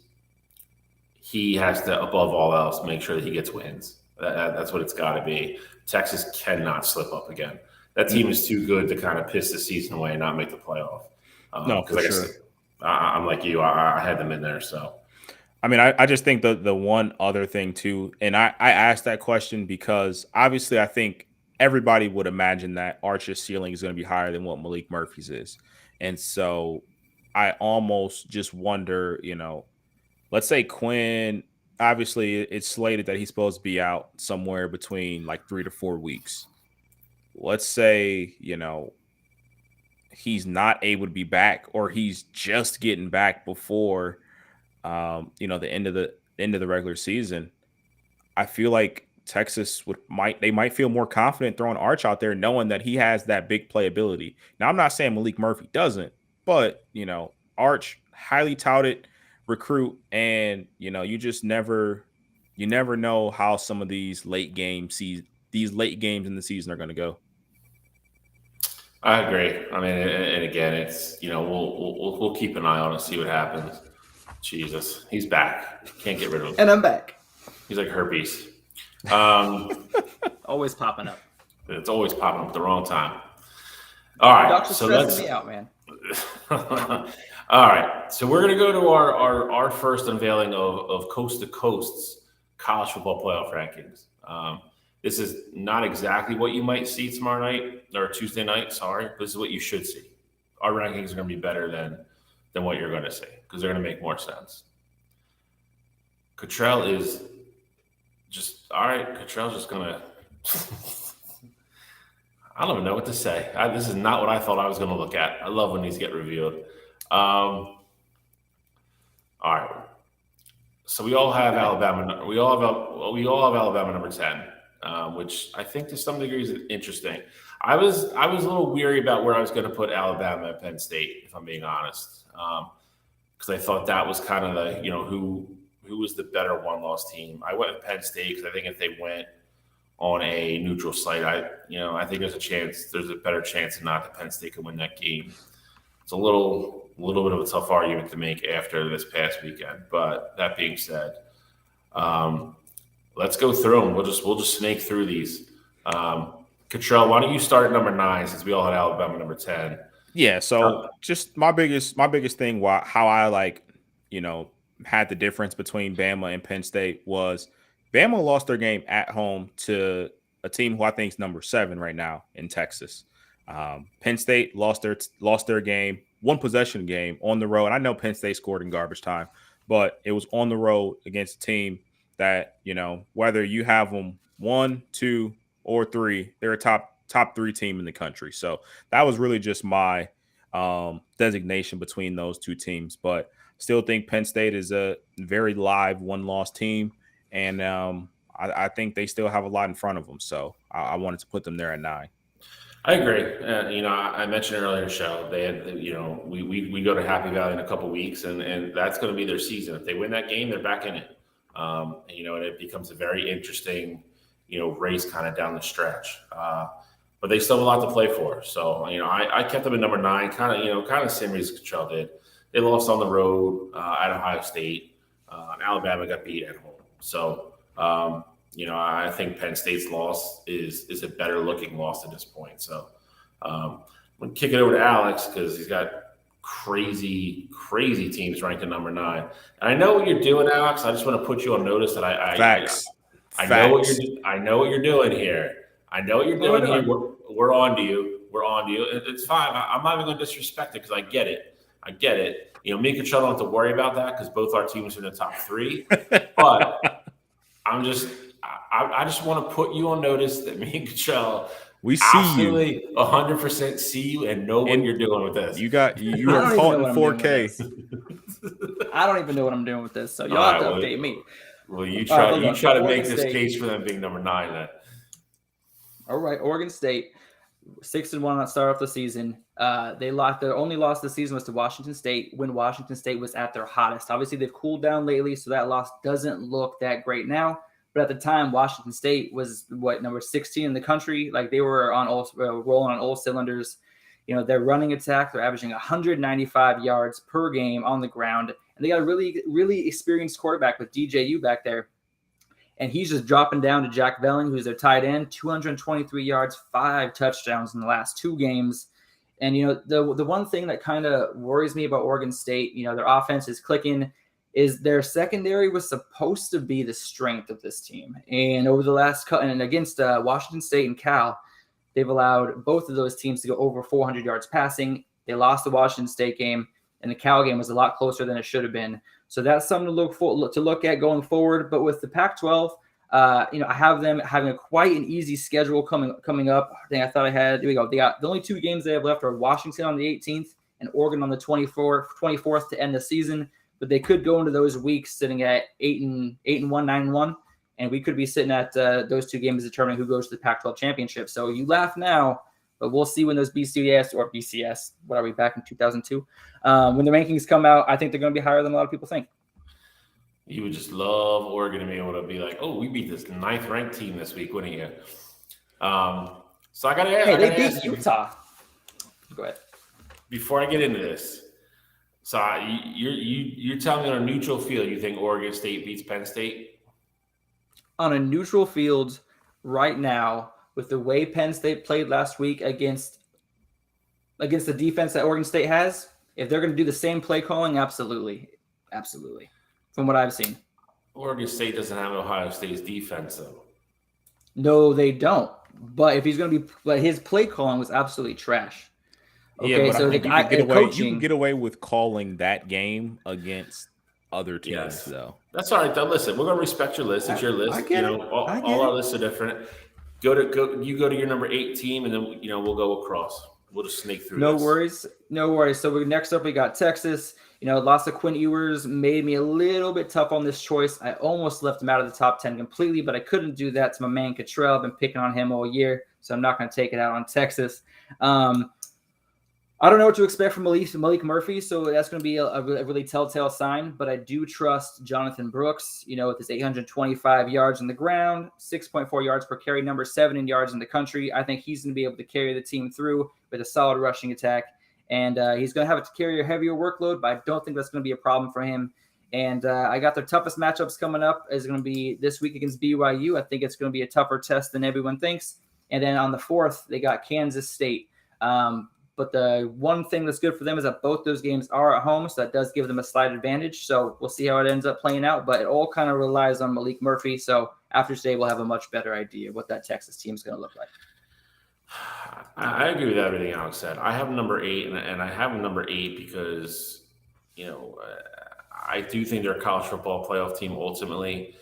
he has to, above all else, make sure that he gets wins. That's what it's got to be. Texas cannot slip up again. That team is too good to kind of piss the season away and not make the playoff. No, for sure. I'm like you. I had them in there. So, I just think the one other thing too, and I asked that question because obviously I think everybody would imagine that Archer's ceiling is going to be higher than what Malik Murphy's is. And so I almost just wonder, let's say Quinn, obviously it's slated that he's supposed to be out somewhere between like 3 to 4 weeks. Let's say, he's not able to be back or he's just getting back before, the end of the regular season. I feel like Texas might feel more confident throwing Arch out there, knowing that he has that big playability. Now, I'm not saying Malik Murphy doesn't, but Arch, highly touted recruit, and you never know how some of these late games in the season are going to go. I agree. And again, it's we'll keep an eye on it, see what happens. Jesus, he's back. Can't get rid of him. And I'm back. He's like herpes. Always popping up. It's always popping up at the wrong time. All right, Doctor's stressing me out, man. All right, so we're gonna go to our first unveiling of Coast to Coast's college football playoff rankings. This is not exactly what you might see tomorrow night or Tuesday night. Sorry, this is what you should see. Our rankings are gonna be better than what you're gonna see because they're gonna make more sense. Cottrell is just all right. Cottrell's just gonna. I don't even know what to say. This is not what I thought I was gonna look at. I love when these get revealed. All right. So we all have Alabama. We all have Alabama number 10, which I think to some degree is interesting. I was a little weary about where I was going to put Alabama at Penn State, if I'm being honest, because I thought that was kind of the who was the better one-loss team. I went with Penn State because I think if they went on a neutral site, I think there's a better chance than not that Penn State could win that game. It's a little bit of a tough argument to make after this past weekend. But that being said, let's go through them. We'll just snake through these. Cottrell, why don't you start at number 9 since we all had Alabama number 10? Yeah. So just my biggest thing, how I had the difference between Bama and Penn State was Bama lost their game at home to a team who I think is number 7 right now in Texas. Penn State lost their game, one possession game on the road. And I know Penn State scored in garbage time, but it was on the road against a team that, whether you have them 1, 2, or 3, they're a top 3 team in the country. So that was really just my designation between those two teams. But still think Penn State is a very live one-loss team, and I think they still have a lot in front of them. So I wanted to put them there at 9. I agree. I mentioned earlier in the show, they had, we go to Happy Valley in a couple weeks, and that's going to be their season. If they win that game, they're back in it. And it becomes a very interesting, race kind of down the stretch. But they still have a lot to play for. So, I kept them at number 9, kind of the same reason Cottrell did. They lost on the road at Ohio State. Alabama got beat at home. So, I think Penn State's loss is a better looking loss at this point. So I'm going to kick it over to Alex because he's got crazy teams ranked at number 9. And I know what you're doing, Alex. I just want to put you on notice that I know what you're doing here. I know what you're doing here. We're on to you. we're on you. It's fine. I'm not even going to disrespect it because I get it. Me and Cottrell don't have to worry about that because both our teams are in the top 3. But I just want to put you on notice that me and Cottrell we see absolutely 100% see you and know what you're doing with this. You are caught in 4K. I don't even know what I'm doing with this, so y'all have to update me. Well, you try to make this case for them being number 9 then. All right, Oregon State, 6-1 at start off the season. Their only loss this season was to Washington State when Washington State was at their hottest. Obviously, they've cooled down lately, so that loss doesn't look that great now. But at the time, Washington State was number 16 in the country. Like they were rolling on all cylinders. Their running attack, they're averaging 195 yards per game on the ground, and they got a really, really experienced quarterback with DJU back there. And he's just dropping down to Jack Velling, who's their tight end, 223 yards, 5 touchdowns in the last 2 games. And, the one thing that kind of worries me about Oregon State, their offense is clicking, is their secondary was supposed to be the strength of this team. And over the last and against Washington State and Cal, they've allowed both of those teams to go over 400 yards passing. They lost the Washington State game, and the Cal game was a lot closer than it should have been. So that's something to look at going forward. But with the Pac-12, I have them having quite an easy schedule coming up. I thought I had. Here we go. They got the only 2 games they have left are Washington on the 18th and Oregon on the 24th to end the season. But they could go into those weeks sitting at 8-1, 9-1, and we could be sitting at those 2 games determining who goes to the Pac-12 championship. So you laugh now, but we'll see when those BCS, what are we, back in 2002? When the rankings come out, I think they're going to be higher than a lot of people think. You would just love Oregon to be able to be like, oh, we beat this 9th ranked team this week, wouldn't you? So I got to ask. Hey, they beat Utah. Go ahead. Before I get into this, so you're telling me on a neutral field you think Oregon State beats Penn State? On a neutral field right now, with the way Penn State played last week against the defense that Oregon State has, if they're going to do the same play calling, absolutely. From what I've seen. Oregon State doesn't have Ohio State's defense, though. No, they don't. But if he's going to be, but his play calling was absolutely trash. Okay, but so you can get away with calling that game against other teams, though. That's all right, though. Listen, we're going to respect your list. It's your list. All our lists are different. You go to your number 8 team, and then we'll go across. We'll just snake through. No worries. So next up we got Texas. Loss of Quinn Ewers made me a little bit tough on this choice. I almost left him out of the top 10 completely, but I couldn't do that to my man Cottrell. I've been picking on him all year, so I'm not going to take it out on Texas. I don't know what to expect from Malik Murphy, so that's going to be a really telltale sign. But I do trust Jonathan Brooks, with his 825 yards on the ground, 6.4 yards per carry, number 7 in yards in the country. I think he's going to be able to carry the team through with a solid rushing attack. And he's going to have to carry a heavier workload, but I don't think that's going to be a problem for him. And I got their toughest matchups coming up is going to be this week against BYU. I think it's going to be a tougher test than everyone thinks. And then on the 4th, they got Kansas State. But the one thing that's good for them is that both those games are at home, so that does give them a slight advantage. So we'll see how it ends up playing out, but it all kind of relies on Malik Murphy. So after today, we'll have a much better idea what that Texas team is going to look like. I agree with everything Alex said. I have number 8, and I have number 8 because, I do think they're a college football playoff team ultimately.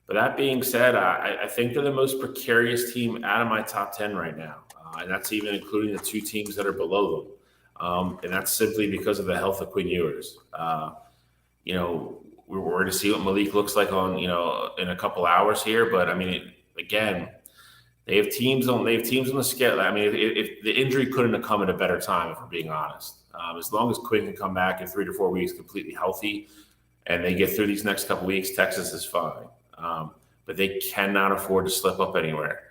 But that being said, I think they're the most precarious team out of my top 10 right now. And that's even including the 2 teams that are below them. And that's simply because of the health of Quinn Ewers. We're going to see what Malik looks like in a couple hours here. But, again, they have teams on the schedule. If the injury couldn't have come at a better time, if we're being honest. As long as Quinn can come back in 3 to 4 weeks completely healthy and they get through these next couple weeks, Texas is fine. But they cannot afford to slip up anywhere.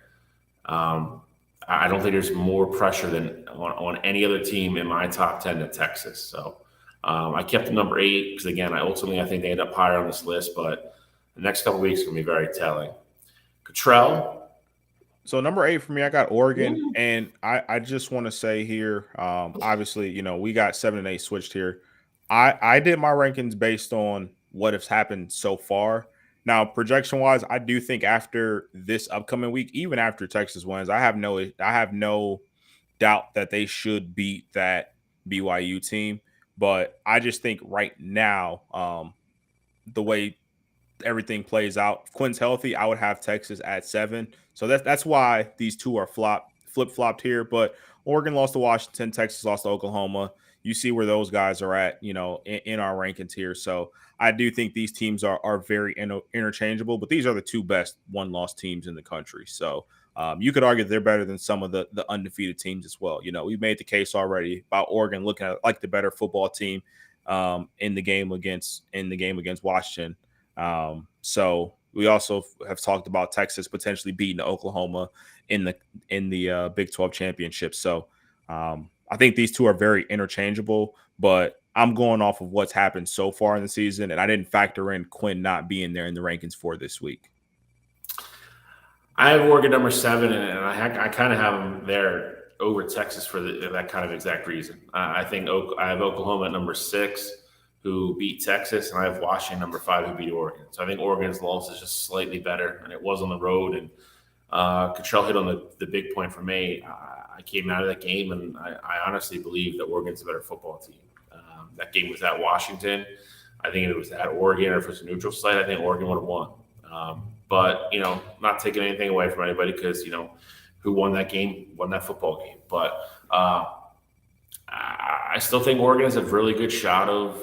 I don't think there's more pressure than on any other team in my top 10 than Texas. So I kept them number 8 because, again, I think they end up higher on this list. But the next couple weeks are going to be very telling. Cottrell. So number 8 for me, I got Oregon. And I just want to say here, obviously, we got 7 and 8 switched here. I did my rankings based on what has happened so far. Now, projection-wise, I do think after this upcoming week, even after Texas wins, I have no doubt that they should beat that BYU team. But I just think right now, the way everything plays out, if Quinn's healthy, I would have Texas at 7. So that's why these two are flip-flopped here. But Oregon lost to Washington, Texas lost to Oklahoma. You see where those guys are at, in our rankings here. So I do think these teams are very interchangeable, but these are the two best one-loss teams in the country. So you could argue they're better than some of the undefeated teams as well. We've made the case already about Oregon looking at like the better football team in the game against Washington. So we also have talked about Texas potentially beating Oklahoma in the Big 12 championship. So I think these two are very interchangeable, but I'm going off of what's happened so far in the season, and I didn't factor in Quinn not being there in the rankings for this week. I have Oregon number 7, and I kind of have them there over Texas for that kind of exact reason. I think I have Oklahoma at number 6, who beat Texas, and I have Washington number 5, who beat Oregon. So I think Oregon's loss is just slightly better, and it was on the road. And Cottrell hit on the big point for me. I came out of that game, and I honestly believe that Oregon's a better football team. That game was at Washington. I think if it was at Oregon or if it was a neutral site, I think Oregon would have won. But, not taking anything away from anybody because, who won that game, won that football game. But I still think Oregon has a really good shot of,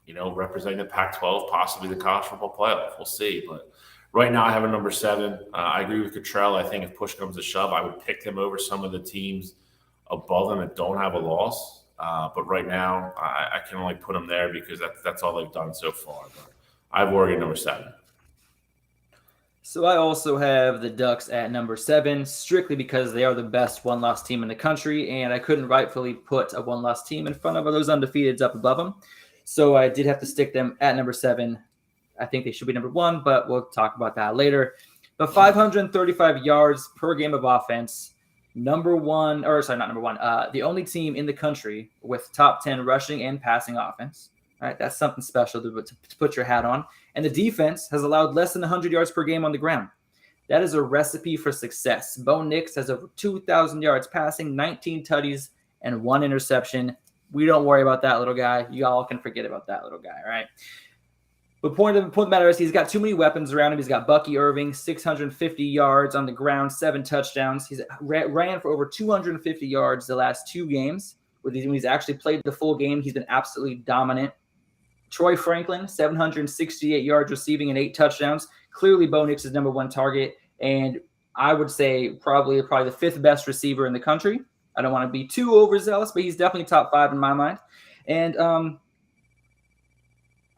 representing the Pac-12, possibly the college football playoff. We'll see. But right now I have a number 7. I agree with Cottrell. I think if push comes to shove, I would pick them over some of the teams above them that don't have a loss. But right now I can only put them there because that's all they've done so far. But I have Oregon number 7. So I also have the Ducks at number 7, strictly because they are the best one-loss team in the country, and I couldn't rightfully put a one-loss team in front of those undefeateds up above them. So I did have to stick them at number 7. I think they should be number 1, but we'll talk about that later. But 535 yards per game of offense, the only team in the country with top 10 rushing and passing offense. All right, that's something special to put your hat on. And the defense has allowed less than 100 yards per game on the ground. That is a recipe for success. Bo Nix has over 2,000 yards passing, 19 tutties, and 1 interception. We don't worry about that little guy. You all can forget about that little guy, all right? But point of the matter is he's got too many weapons around him. He's got Bucky Irving, 650 yards on the ground, 7 touchdowns. He's ran for over 250 yards the last 2 games. When he's actually played the full game, he's been absolutely dominant. Troy Franklin, 768 yards receiving and 8 touchdowns. Clearly, Bo Nix is number 1 target, and I would say probably the 5th best receiver in the country. I don't want to be too overzealous, but he's definitely top 5 in my mind. And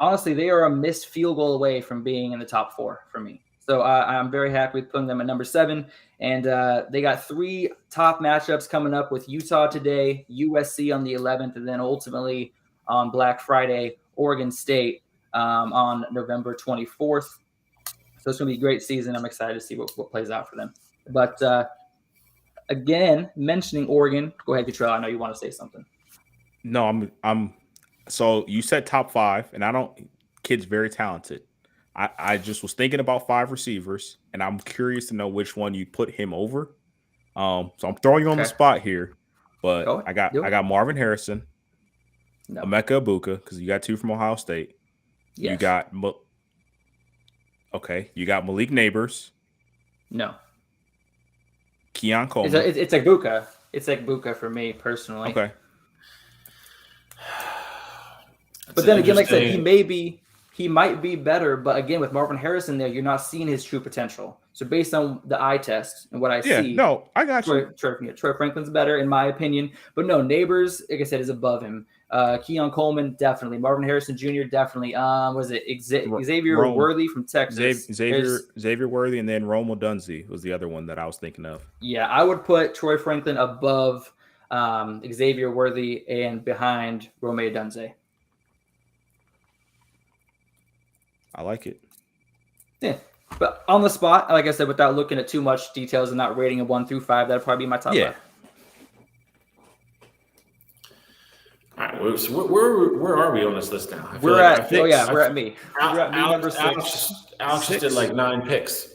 honestly, they are a missed field goal away from being in the top 4 for me. So I'm very happy with putting them at number 7. And they got 3 top matchups coming up with Utah today, USC on the 11th, and then ultimately on Black Friday, Oregon State on November 24th. So it's going to be a great season. I'm excited to see what plays out for them. But again, mentioning Oregon, go ahead, Cottrell. I know you want to say something. No, I'm. So you said top 5, and kid's very talented. I just was thinking about 5 receivers, and I'm curious to know which one you put him over. So I'm throwing you on the spot here, but I got Marvin Harrison, Emeka Ibuka, because you got 2 from Ohio State. Yes. You got Malik Neighbors. No. Keon Coleman. It's Ibuka. It's Ibuka for me personally. Okay. But then again, like I said, he might be better. But again, with Marvin Harrison there, you're not seeing his true potential. So based on the eye test and what I see, no, I got you. Troy Franklin's better in my opinion. But no, Neighbors, like I said, is above him. Keon Coleman, definitely. Marvin Harrison Jr., definitely. Was it Xavier Worthy from Texas? Xavier Worthy, and then Rome Odunze was the other one that I was thinking of. Yeah, I would put Troy Franklin above Xavier Worthy and behind Rome Odunze. I like it. Yeah, but on the spot, like I said, without looking at too much details and not rating a 1 through 5, that'd probably be my top 5. All right, so where are we on this list now? We're at me. We're at me number 6. Alex just did like 9 picks.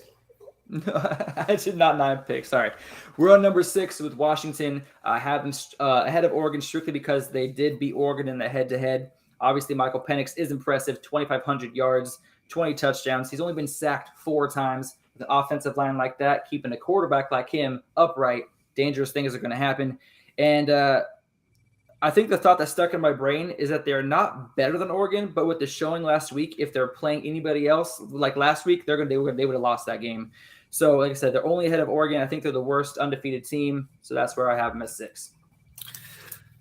I did not 9 picks. Sorry. We're on number 6 with Washington. I have them ahead of Oregon strictly because they did beat Oregon in the head-to-head. Obviously, Michael Penix is impressive. 2,500 yards, 20 touchdowns. He's only been sacked 4 times. With an offensive line like that, keeping a quarterback like him upright, dangerous things are going to happen. And I think the thought that stuck in my brain is that they're not better than Oregon, but with the showing last week, if they're playing anybody else like last week, they would have lost that game. So, like I said, they're only ahead of Oregon. I think they're the worst undefeated team, so that's where I have them at 6.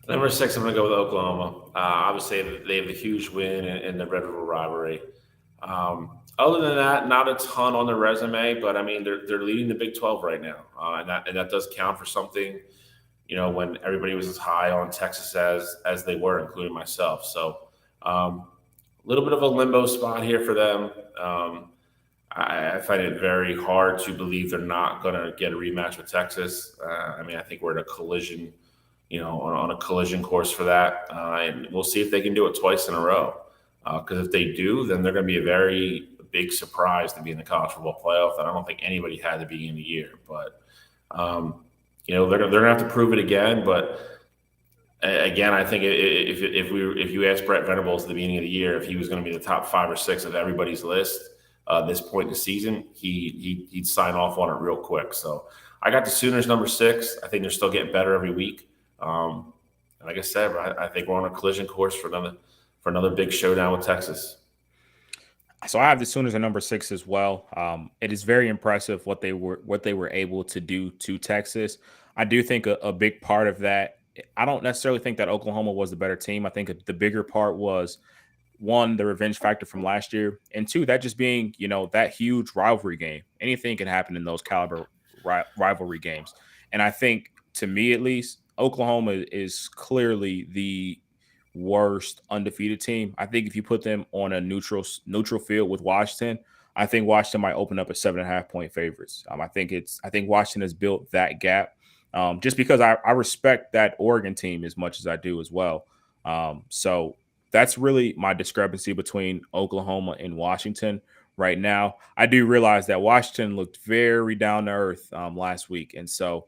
Number 6, I'm going to go with Oklahoma. Obviously, they have a huge win in the Red River rivalry. Other than that, not a ton on their resume, but I mean, they're leading the Big 12 right now, and that does count for something. You know, when everybody was as high on Texas as they were, including myself. So, a little bit of a limbo spot here for them. I find it very hard to believe they're not going to get a rematch with Texas. I mean, I think we're at a collision, on a collision course for that. And we'll see if they can do it twice in a row. Because if they do, then they're going to be a very big surprise to be in the college football playoff. And I don't think anybody had to be in the year. But, they're going to have to prove it again. But again, I think if you ask Brett Venables at the beginning of the year if he was going to be the top 5 or 6 of everybody's list, this point in the season, he'd sign off on it real quick. So I got the Sooners number 6. I think they're still getting better every week. Like I said, I think we're on a collision course for another big showdown with Texas. So I have the Sooners at number 6 as well. It is very impressive what they were able to do to Texas. I do think a big part of that. I don't necessarily think that Oklahoma was the better team. I think the bigger part was, 1, the revenge factor from last year, and 2, that just being, that huge rivalry game. Anything can happen in those caliber rivalry games. And I think, to me at least, Oklahoma is clearly the worst undefeated team. I think if you put them on a neutral field with Washington, I think Washington might open up at 7.5-point favorites. I think Washington has built that gap just because I respect that Oregon team as much as I do as well. So that's really my discrepancy between Oklahoma and Washington right now. I do realize that Washington looked very down to earth last week. And so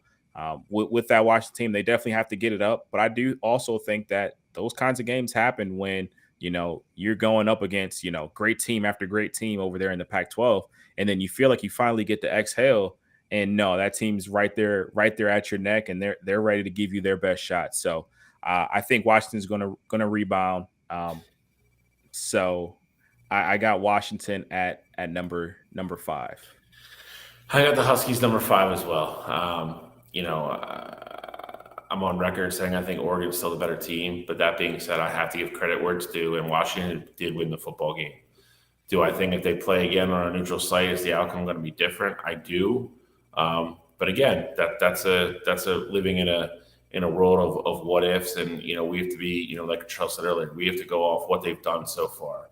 with that Washington team, they definitely have to get it up. But I do also think that those kinds of games happen when, you're going up against, great team after great team over there in the Pac-12. And then you feel like you finally get to exhale. And no, that team's right there at your neck, and they're ready to give you their best shot. So I think Washington's going to rebound. So I got Washington at number 5. I got the Huskies number 5 as well. I'm on record saying I think Oregon's still the better team, but that being said, I have to give credit where it's due, and Washington did win the football game. Do I think if they play again on a neutral site, is the outcome going to be different? I do. But again, that's a living in a world of what ifs, and we have to be, like Charles said earlier, we have to go off what they've done so far.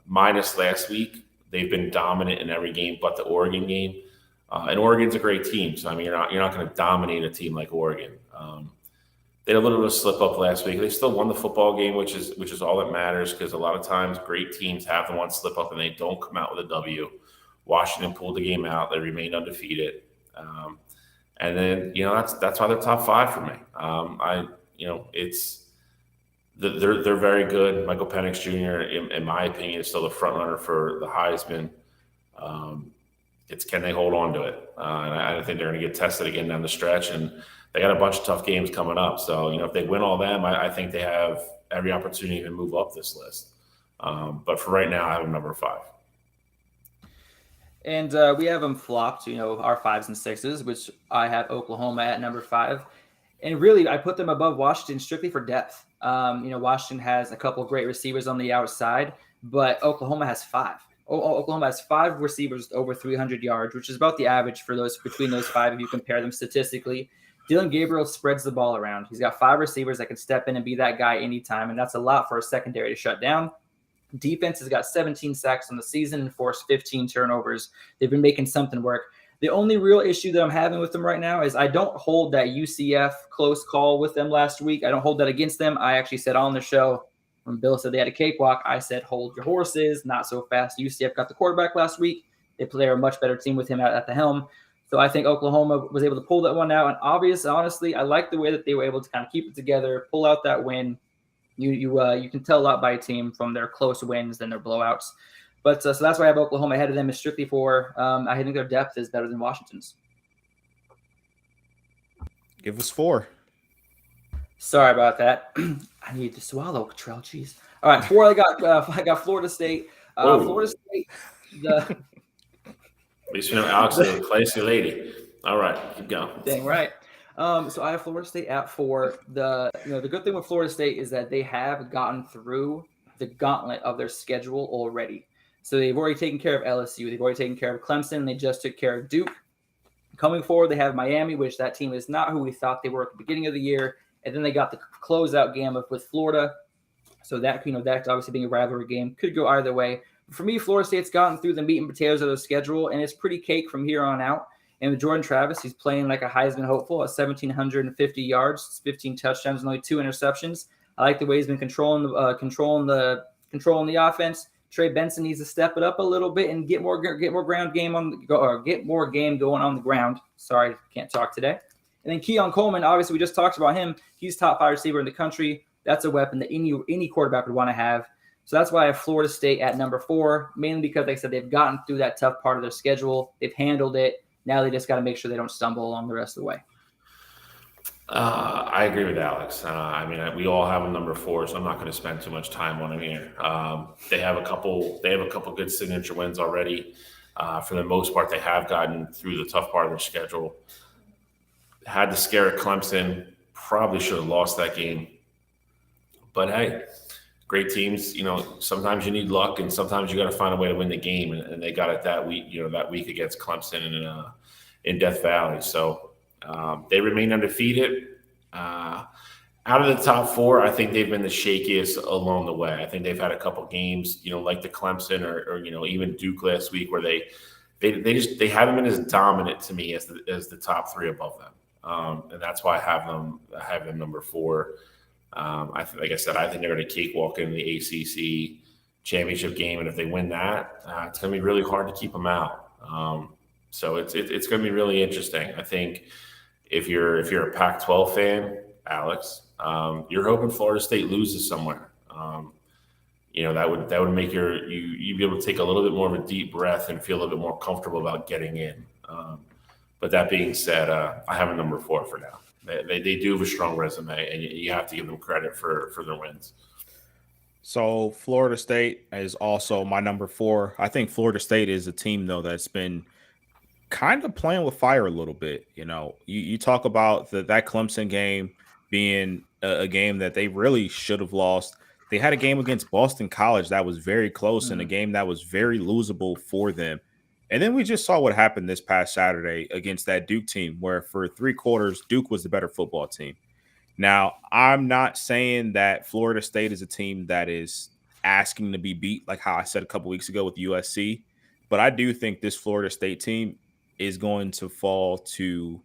Minus last week, they've been dominant in every game but the Oregon game. And Oregon's a great team, so I mean you're not going to dominate a team like Oregon. They had a little bit of slip up last week. They still won the football game, which is all that matters, because a lot of times great teams have the one slip up and they don't come out with a W. Washington pulled the game out; they remained undefeated, and then that's why they're top 5 for me. They're very good. Michael Penix Jr. in my opinion is still the front runner for the Heisman. It's can they hold on to it? And I think they're going to get tested again down the stretch, and they got a bunch of tough games coming up. So, if they win all them, I think they have every opportunity to move up this list. But for right now, I have them number 5. And we have them flopped, our 5s and 6s, which I have Oklahoma at number 5. And really, I put them above Washington strictly for depth. Washington has a couple of great receivers on the outside, but Oklahoma has 5. Oklahoma has 5 receivers with over 300 yards, which is about the average for between those 5 if you compare them statistically. Dylan Gabriel spreads the ball around. He's got 5 receivers that can step in and be that guy anytime, and that's a lot for a secondary to shut down. Defense has got 17 sacks on the season and forced 15 turnovers. They've been making something work. The only real issue that I'm having with them right now is I don't hold that UCF close call with them last week. I don't hold that against them. I actually said on the show, when Bill said they had a cakewalk, I said, hold your horses, not so fast. UCF got the quarterback last week. They're a much better team with him at the helm. So I think Oklahoma was able to pull that one out. And honestly, I like the way that they were able to kind of keep it together, pull out that win. You can tell a lot by a team from their close wins than their blowouts. But so that's why I have Oklahoma ahead of them, is strictly for I think their depth is better than Washington's. Give us 4. Sorry about that. I need to swallow, Cottrell. Jeez. All right, 4. I got Florida State. Florida State. At least you know Alex is a classy lady. All right, keep going. Dang right. So I have Florida State at 4. The good thing with Florida State is that they have gotten through the gauntlet of their schedule already. So they've already taken care of LSU. They've already taken care of Clemson. They just took care of Duke. Coming forward, they have Miami, which that team is not who we thought they were at the beginning of the year. And then they got the closeout game with Florida. So that's obviously being a rivalry game. Could go either way. For me, Florida State's gotten through the meat and potatoes of their schedule, and it's pretty cake from here on out. And with Jordan Travis, he's playing like a Heisman hopeful at 1,750 yards, 15 touchdowns, and only 2 interceptions. I like the way he's been controlling the offense. Trey Benson needs to step it up a little bit and get more game going on the ground. Sorry, can't talk today. And then Keon Coleman, obviously we just talked about him. He's top 5 receiver in the country. That's a weapon that any quarterback would want to have. So that's why I have Florida State at number 4, mainly because, like I said, they've gotten through that tough part of their schedule. They've handled it. Now they just got to make sure they don't stumble along the rest of the way. I agree with Alex. We all have a number 4, so I'm not going to spend too much time on them here. They have a couple good signature wins already. For the most part, they have gotten through the tough part of their schedule. Had to scare at Clemson. Probably should have lost that game. But hey, great teams. Sometimes you need luck, and sometimes you got to find a way to win the game. And they got it that week. That week against Clemson in Death Valley. So. They remain undefeated. Out of the top 4, I think they've been the shakiest along the way. I think they've had a couple games, like the Clemson or even Duke last week, where they haven't been as dominant to me as the top 3 above them. And that's why I have them number 4. Like I said, I think they're going to cakewalk in the ACC championship game, and if they win that, it's going to be really hard to keep them out. So it's going to be really interesting. I think if you're a Pac-12 fan, Alex, you're hoping Florida State loses somewhere. That would make you'd be able to take a little bit more of a deep breath and feel a little bit more comfortable about getting in. But that being said, I have a number 4 for now. They do have a strong resume, and you have to give them credit for their wins. So Florida State is also my number 4. I think Florida State is a team, though, that's been kind of playing with fire a little bit. You talk about that Clemson game being a game that they really should have lost. They had a game against Boston College that was very close and a game that was very losable for them. And then we just saw what happened this past Saturday against that Duke team, where for 3 quarters, Duke was the better football team. Now, I'm not saying that Florida State is a team that is asking to be beat, like how I said a couple weeks ago with USC, but I do think this Florida State team is going to fall to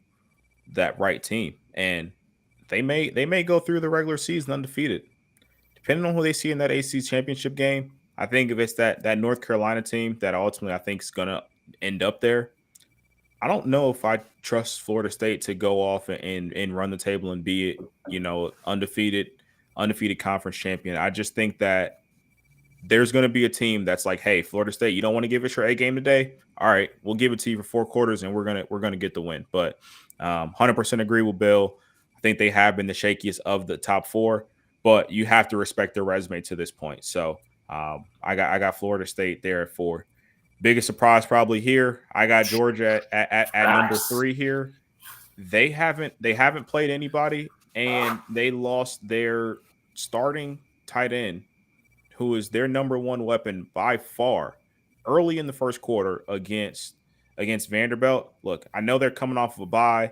that right team, and they may go through the regular season undefeated, depending on who they see in that ACC championship game. I think if it's that North Carolina team that ultimately I think is going to end up there, I don't know if I trust Florida State to go off and run the table and be undefeated conference champion. I just think that there's going to be a team that's like, hey, Florida State, you don't want to give us your A game today? All right, we'll give it to you for 4 quarters, and we're gonna get the win. But 100% agree with Bill. I think they have been the shakiest of the top 4, but you have to respect their resume to this point. So I got Florida State there at 4. Biggest surprise probably here, I got Georgia at number 3 here. They haven't played anybody, and they lost their starting tight end, who is their number 1 weapon by far, early in the first quarter against Vanderbilt. Look, I know they're coming off of a bye,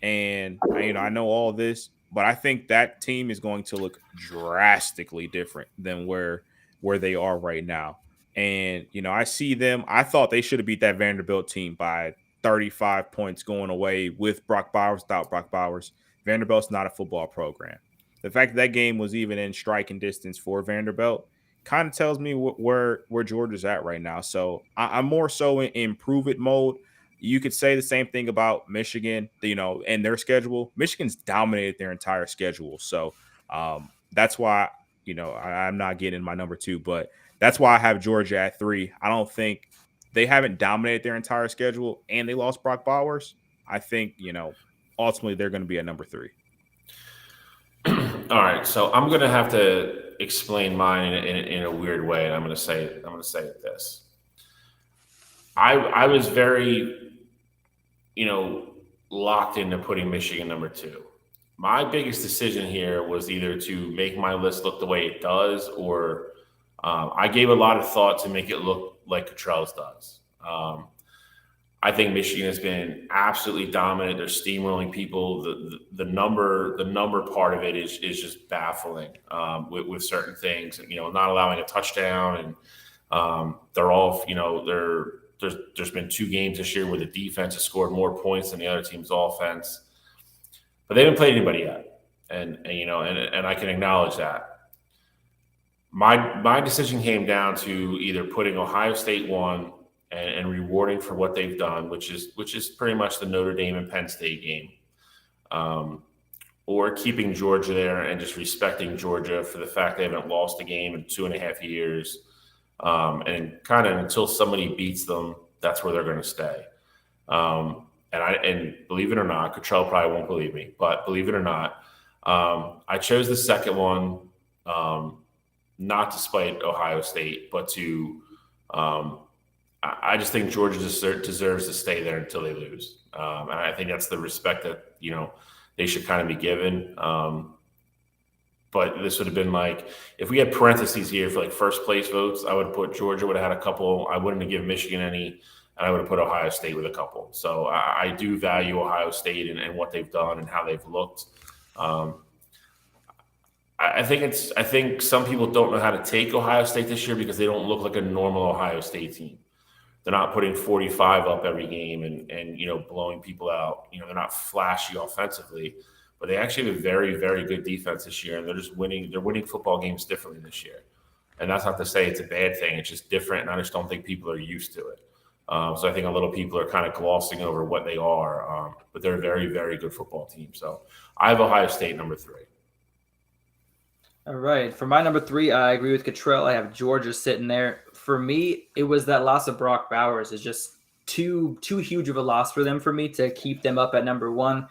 and I know all this, but I think that team is going to look drastically different than where they are right now. And I see them. I thought they should have beat that Vanderbilt team by 35 points going away with Brock Bowers, without Brock Bowers. Vanderbilt's not a football program. The fact that game was even in striking distance for Vanderbilt kind of tells me where Georgia's at right now. So I'm more so in improve it mode. You could say the same thing about Michigan, and their schedule. Michigan's dominated their entire schedule. So that's why, I'm not getting my number 2, but that's why I have Georgia at 3. I don't think they haven't dominated their entire schedule and they lost Brock Bowers. I think, ultimately they're going to be at number 3. All right, so I'm going to have to explain mine in a weird way, and I'm going to say it this. I was very, locked into putting Michigan number 2. My biggest decision here was either to make my list look the way it does, or I gave a lot of thought to make it look like Cottrell's does. I think Michigan has been absolutely dominant. They're steamrolling people. The number part of it is just baffling with certain things. Not allowing a touchdown, and they're all there's been 2 games this year where the defense has scored more points than the other team's offense, but they haven't played anybody yet, and I can acknowledge that. My decision came down to either putting Ohio State 1 and rewarding for what they've done, which is pretty much the Notre Dame and Penn State game, or keeping Georgia there and just respecting Georgia for the fact they haven't lost a game in 2.5 years, and kind of until somebody beats them, that's where they're going to stay. And believe it or not, Cottrell probably won't believe me, but believe it or not, I chose the second one, not to spite Ohio State, but to I just think Georgia deserves to stay there until they lose. And I think that's the respect that, they should kind of be given. But this would have been like, if we had parentheses here for like first place votes, I would put Georgia would have had a couple. I wouldn't have given Michigan any, and I would have put Ohio State with a couple. So I do value Ohio State and what they've done and how they've looked. I think some people don't know how to take Ohio State this year because they don't look like a normal Ohio State team. They're not putting 45 up every game and blowing people out. They're not flashy offensively, but they actually have a very, very good defense this year, and they're just winning. They're winning football games differently this year, and that's not to say it's a bad thing. It's just different, and I just don't think people are used to it. So I think a little people are kind of glossing over what they are, but they're a very, very good football team. So I have Ohio State number 3. All right. For my number 3, I agree with Cottrell. I have Georgia sitting there. For me, it was that loss of Brock Bowers is just too huge of a loss for them for me to keep them up at number 1.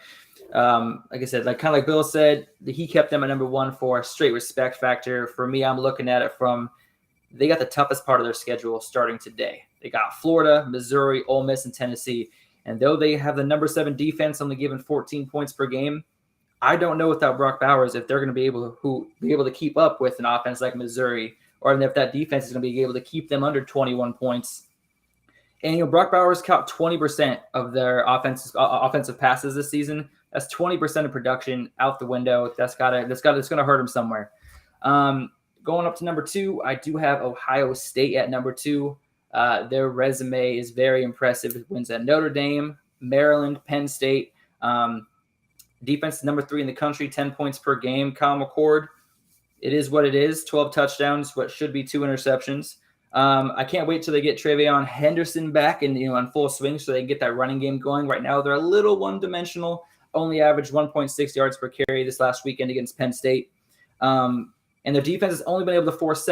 Like I said, kind of like Bill said, he kept them at number 1 for a straight respect factor. For me, I'm looking at it from they got the toughest part of their schedule starting today. They got Florida, Missouri, Ole Miss, and Tennessee. And though they have the number 7 defense, only given 14 points per game, I don't know without Brock Bowers if they're going to be able to keep up with an offense like Missouri, or if that defense is going to be able to keep them under 21 points. And Brock Bowers caught 20% of their offensive passes this season. That's 20% of production out the window. It's going to hurt him somewhere. Going up to number 2, I do have Ohio State at number 2. Their resume is very impressive. It wins at Notre Dame, Maryland, Penn State. Defense is number 3 in the country, 10 points per game. Kyle McCord, it is what it is. 12 touchdowns, what should be 2 interceptions. I can't wait till they get Travion Henderson back and on full swing so they can get that running game going. Right now, they're a little one-dimensional. Only averaged 1.6 yards per carry this last weekend against Penn State. And their defense has only been able to force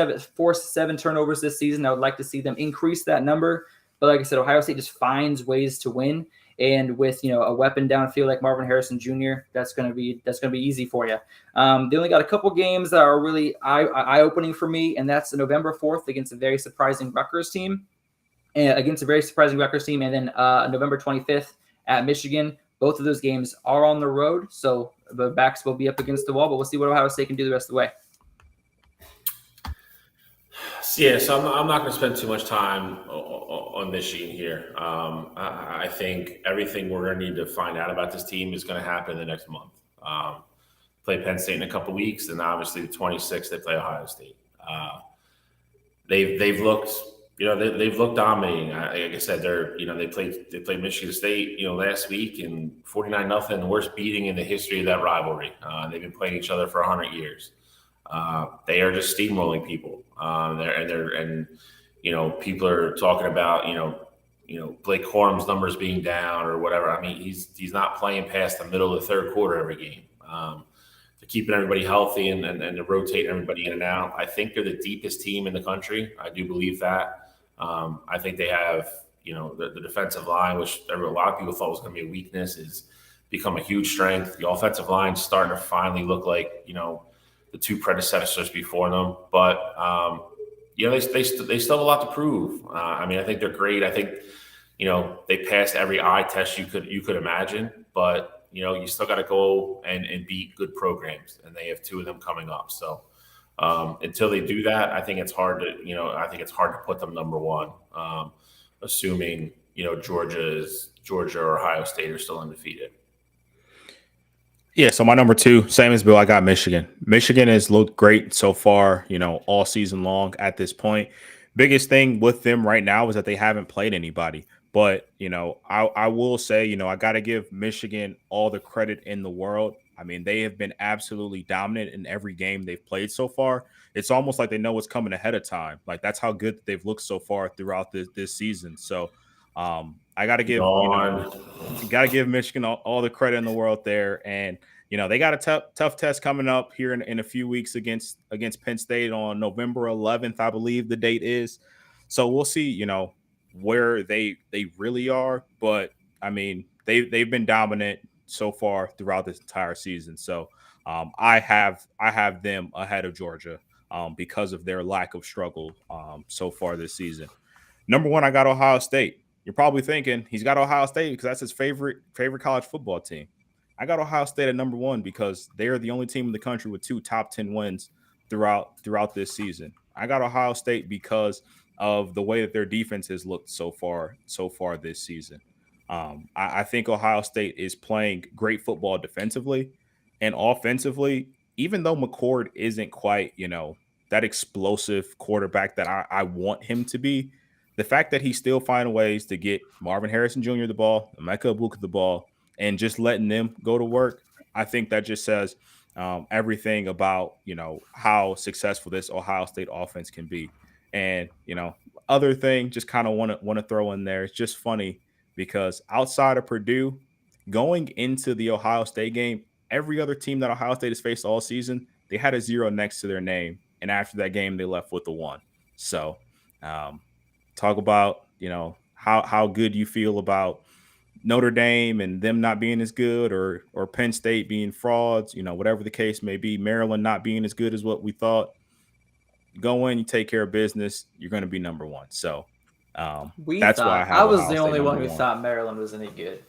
7 turnovers this season. I would like to see them increase that number. But like I said, Ohio State just finds ways to win. And with a weapon downfield like Marvin Harrison Jr., that's going to be easy for you. They only got a couple games that are really eye-opening for me, and that's November 4th against a very surprising Rutgers team, and then November 25th at Michigan. Both of those games are on the road, so the backs will be up against the wall. But we'll see what Ohio State can do the rest of the way. Yeah, so I'm not going to spend too much time on Michigan here. I think everything we're going to need to find out about this team is going to happen in the next month. Play Penn State in a couple weeks, and obviously the 26th they play Ohio State. They've looked dominating. Like I said, they played Michigan State last week and 49-0, the worst beating in the history of that rivalry. They've been playing each other for 100 years. They are just steamrolling people. People are talking about Blake Corum's numbers being down or whatever. I mean, he's not playing past the middle of the third quarter every game. They're keeping everybody healthy and they're rotating everybody in and out. I think they're the deepest team in the country. I do believe that. I think they have, the defensive line, which a lot of people thought was going to be a weakness, is become a huge strength. The offensive line's starting to finally look like, the two predecessors before them. But, they still have a lot to prove. I think they're great. I think, they passed every eye test you could imagine, but, you still got to go and beat good programs, and they have two of them coming up. So until they do that, I think it's hard to put them number one, assuming, Georgia or Ohio State are still undefeated. Yeah, so my number 2, same as Bill, I got Michigan. Michigan has looked great so far, all season long at this point. Biggest thing with them right now is that they haven't played anybody. But, I will say, I got to give Michigan all the credit in the world. I mean, they have been absolutely dominant in every game they've played so far. It's almost like they know what's coming ahead of time. Like, that's how good they've looked so far throughout this season. So, I got to give Michigan all the credit in the world there. And, they got a tough test coming up here in a few weeks against Penn State on November 11th, I believe the date is. So we'll see, where they really are. But, I mean, they've been dominant so far throughout this entire season. So I have them ahead of Georgia because of their lack of struggle so far this season. Number 1, I got Ohio State. You're probably thinking he's got Ohio State because that's his favorite college football team. I got Ohio State at number 1 because they're the only team in the country with 2 top 10 wins throughout this season. I got Ohio State because of the way that their defense has looked so far this season. I think Ohio State is playing great football defensively and offensively, even though McCord isn't quite, that explosive quarterback that I want him to be. The fact that he's still finding ways to get Marvin Harrison Jr. the ball, Emeka Egbuka the ball, and just letting them go to work, I think that just says everything about, how successful this Ohio State offense can be. And, other thing, just kind of want to throw in there. It's just funny because outside of Purdue, going into the Ohio State game, every other team that Ohio State has faced all season, they had a 0 next to their name. And after that game, they left with a 1. So talk about, how good you feel about Notre Dame and them not being as good or Penn State being frauds, whatever the case may be, Maryland not being as good as what we thought. Go in, you take care of business, you're going to be number 1. So that's why I was the only one who thought Maryland was any good.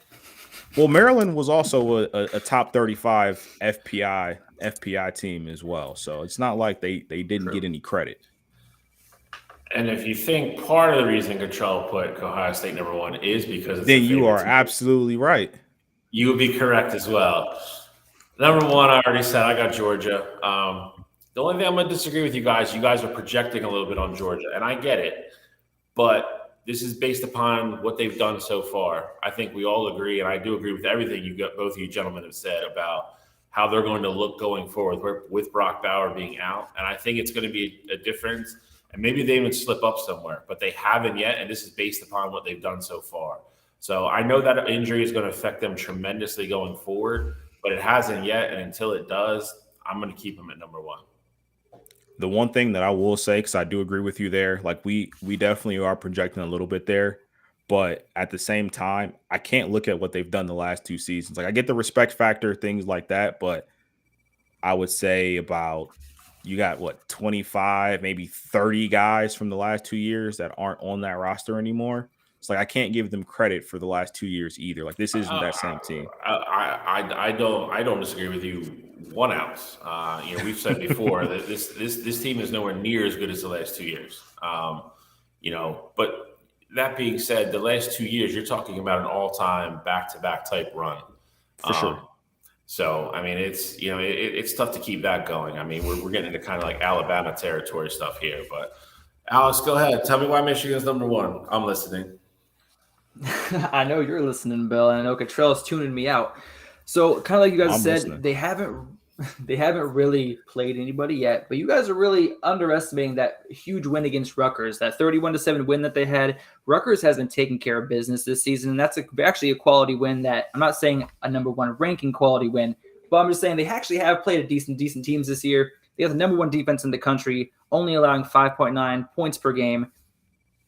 Well, Maryland was also a top 35 FPI team as well. So it's not like they didn't get any credit. And if you think part of the reason Cottrell put Ohio State number 1 is because it's then you are absolutely right. You would be correct as well. Number 1, I already said I got Georgia. The only thing I'm going to disagree with you guys are projecting a little bit on Georgia, and I get it. But this is based upon what they've done so far. I think we all agree, and I do agree with everything both of you gentlemen have said about how they're going to look going forward with Brock Bauer being out. And I think it's going to be a difference. And maybe they even slip up somewhere, but they haven't yet. And this is based upon what they've done so far. So I know that injury is going to affect them tremendously going forward, but it hasn't yet. And until it does, I'm going to keep them at number 1. The one thing that I will say, because I do agree with you there, like we definitely are projecting a little bit there. But at the same time, I can't look at what they've done the last 2 seasons. Like I get the respect factor, things like that. But I would say about you got 25, maybe 30 guys from the last 2 years that aren't on that roster anymore. It's like I can't give them credit for the last 2 years either. Like this isn't that same team. I don't disagree with you 1 ounce. We've said before that this team is nowhere near as good as the last 2 years. But that being said, the last 2 years you're talking about an all-time back-to-back type run. For sure. So, I mean, it's, it's tough to keep that going. I mean, we're getting into kind of like Alabama territory stuff here. But, Alex, go ahead. Tell me why Michigan's number 1. I'm listening. I know you're listening, Bill, and I know Cottrell's tuning me out. So, kind of like you guys said, listening. they haven't They haven't really played anybody yet, but you guys are really underestimating that huge win against Rutgers, that 31-7 win that they had. Rutgers has been taking care of business this season, and that's actually a quality win that I'm not saying a number one ranking quality win, but I'm just saying they actually have played a decent teams this year. They have the number one defense in the country, only allowing 5.9 points per game.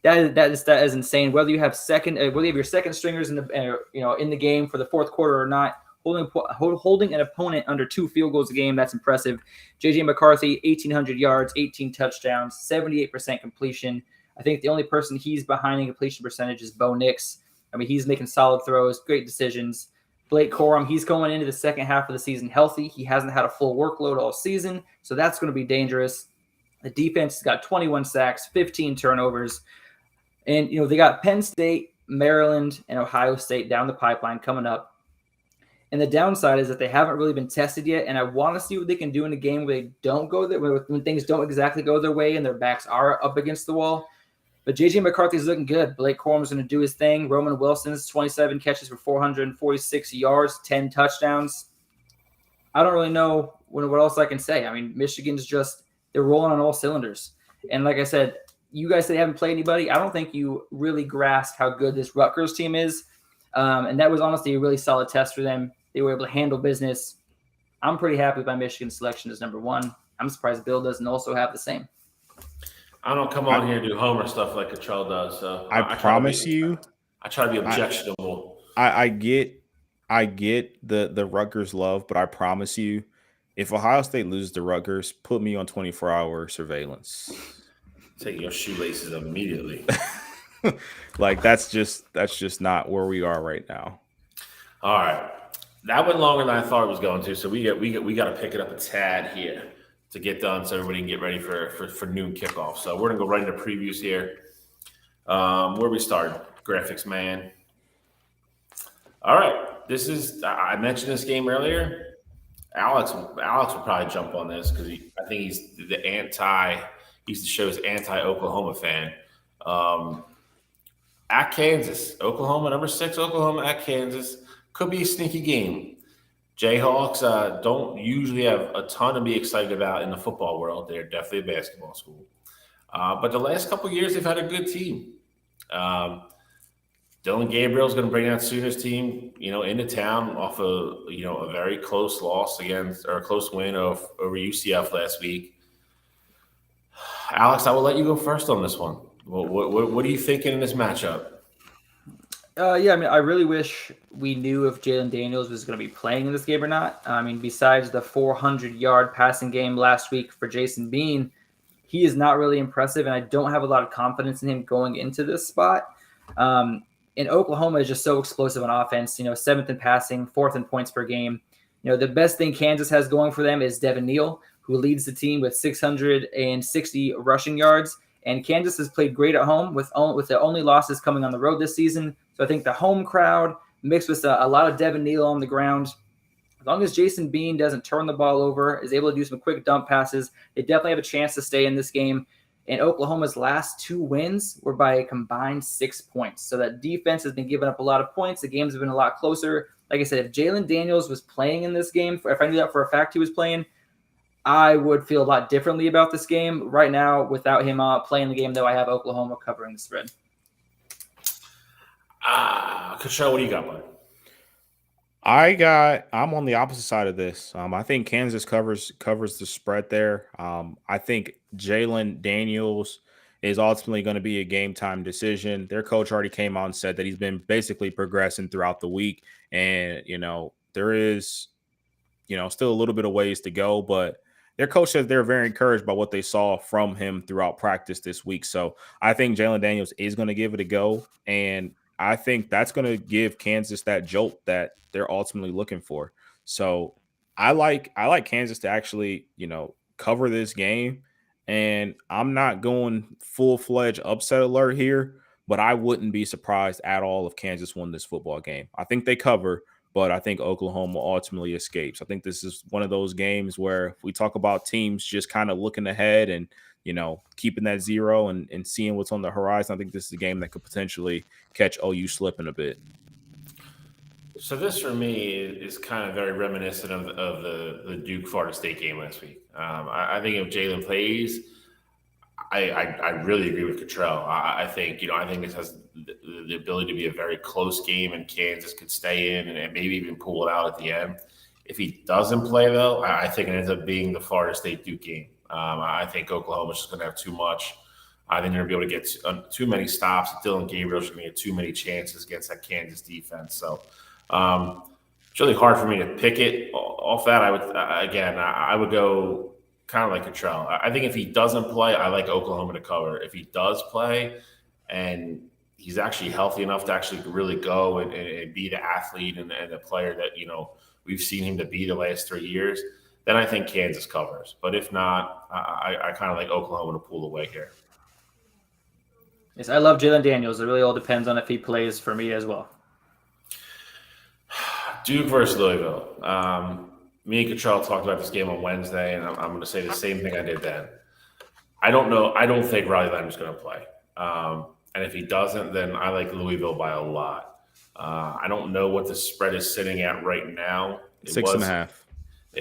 That is insane. Whether you have your second stringers in the game for the fourth quarter or not, holding an opponent under 2 field goals a game, that's impressive. J.J. McCarthy, 1,800 yards, 18 touchdowns, 78% completion. I think the only person he's behind in completion percentage is Bo Nix. I mean, he's making solid throws, great decisions. Blake Corum, he's going into the second half of the season healthy. He hasn't had a full workload all season, so that's going to be dangerous. The defense has got 21 sacks, 15 turnovers. And, they got Penn State, Maryland, and Ohio State down the pipeline coming up. And the downside is that they haven't really been tested yet, and I want to see what they can do in a game where they don't go there, when things don't exactly go their way and their backs are up against the wall. But J.J. McCarthy's looking good. Blake Corum's going to do his thing. Roman Wilson's 27 catches for 446 yards, 10 touchdowns. I don't really know what else I can say. I mean, Michigan's they're rolling on all cylinders. And like I said, you guys say they haven't played anybody. I don't think you really grasp how good this Rutgers team is. And that was honestly a really solid test for them. They were able to handle business. I'm pretty happy with my Michigan selection as number one. I'm surprised Bill doesn't also have the same. I don't come on here and do Homer stuff like Cottrell does. So I promise you, I try to be objectionable. I get the Rutgers love, but I promise you, if Ohio State loses to Rutgers, put me on 24-hour surveillance. Take your shoelaces immediately. Like that's just not where we are right now. All right, that went longer than I thought it was going to. So we got to pick it up a tad here to get done, so everybody can get ready for noon kickoff. So we're gonna go right into previews here. Where we start, graphics man. All right, I mentioned this game earlier. Alex will probably jump on this because I think he's the show's anti-Oklahoma fan. At Kansas, Oklahoma, number 6, Oklahoma at Kansas. Could be a sneaky game. Jayhawks don't usually have a ton to be excited about in the football world. They're definitely a basketball school. But the last couple of years, they've had a good team. Dylan Gabriel's going to bring that Sooners team, into town off a very close loss a close win over UCF last week. Alex, I will let you go first on this one. What are you thinking in this matchup? Yeah, I mean, I really wish we knew if Jalen Daniels was going to be playing in this game or not. I mean, besides the 400-yard passing game last week for Jason Bean, he is not really impressive, and I don't have a lot of confidence in him going into this spot. And Oklahoma is just so explosive on offense, 7th in passing, 4th in points per game. The best thing Kansas has going for them is Devin Neal, who leads the team with 660 rushing yards. And Kansas has played great at home with the only losses coming on the road this season. So I think the home crowd mixed with a lot of Devin Neal on the ground, as long as Jason Bean doesn't turn the ball over, is able to do some quick dump passes, they definitely have a chance to stay in this game. And Oklahoma's last 2 wins were by a combined 6 points. So that defense has been giving up a lot of points. The games have been a lot closer. Like I said, if Jalen Daniels was playing in this game, if I knew that for a fact he was playing, I would feel a lot differently about this game. Right now, without him playing the game, though, I have Oklahoma covering the spread. Cottrell, what do you got, bud? I'm on the opposite side of this. I think Kansas covers the spread there. I think Jalen Daniels is ultimately going to be a game time decision. Their coach already came out and said that he's been basically progressing throughout the week. And, there is, still a little bit of ways to go, but their coach says they're very encouraged by what they saw from him throughout practice this week. So I think Jalen Daniels is going to give it a go. And I think that's going to give Kansas that jolt that they're ultimately looking for. So I like Kansas to actually, cover this game. And I'm not going full-fledged upset alert here, but I wouldn't be surprised at all if Kansas won this football game. I think they cover, but I think Oklahoma ultimately escapes. I think this is one of those games where if we talk about teams just kind of looking ahead and, keeping that 0 and seeing what's on the horizon, I think this is a game that could potentially catch OU slipping a bit. So this for me is kind of very reminiscent of the Duke Florida State game last week. I think if Jalen plays, I really agree with Cottrell. I think I think this has the ability to be a very close game, and Kansas could stay in and maybe even pull it out at the end. If he doesn't play though, I think it ends up being the Florida State Duke game. I think Oklahoma's just going to have too much. I think they're going to be able to get too many stops. Dylan Gabriel's going to get too many chances against that Kansas defense. So it's really hard for me to pick it off that. I would go kind of like Cottrell. I think if he doesn't play, I like Oklahoma to cover. If he does play and he's actually healthy enough to actually really go and be the athlete and the player that, we've seen him to be the last 3 years, then I think Kansas covers. But if not, I kind of like Oklahoma to pull away here. Yes, I love Jalen Daniels. It really all depends on if he plays for me as well. Duke versus Louisville. Me and Cottrell talked about this game on Wednesday, and I'm going to say the same thing I did then. I don't know. I don't think Riley Leonard's going to play. And if he doesn't, then I like Louisville by a lot. I don't know what the spread is sitting at right now. 6.5.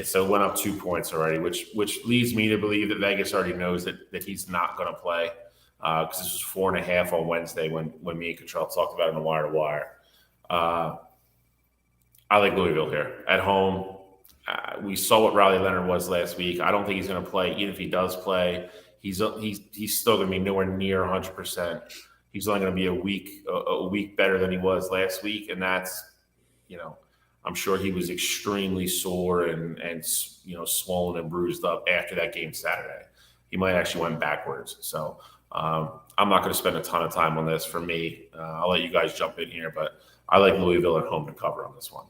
So it went up 2 points already, which leads me to believe that Vegas already knows that he's not going to play because this was 4.5 on Wednesday when me and Cottrell talked about it in the wire to wire. I like Louisville here at home. We saw what Riley Leonard was last week. I don't think he's going to play. Even if he does play, he's still going to be nowhere near 100%. He's only going to be a week better than he was last week, and that's, I'm sure he was extremely sore and swollen and bruised up after that game Saturday. He might actually went backwards. So I'm not going to spend a ton of time on this. For me, I'll let you guys jump in here, but I like Louisville at home to cover on this one.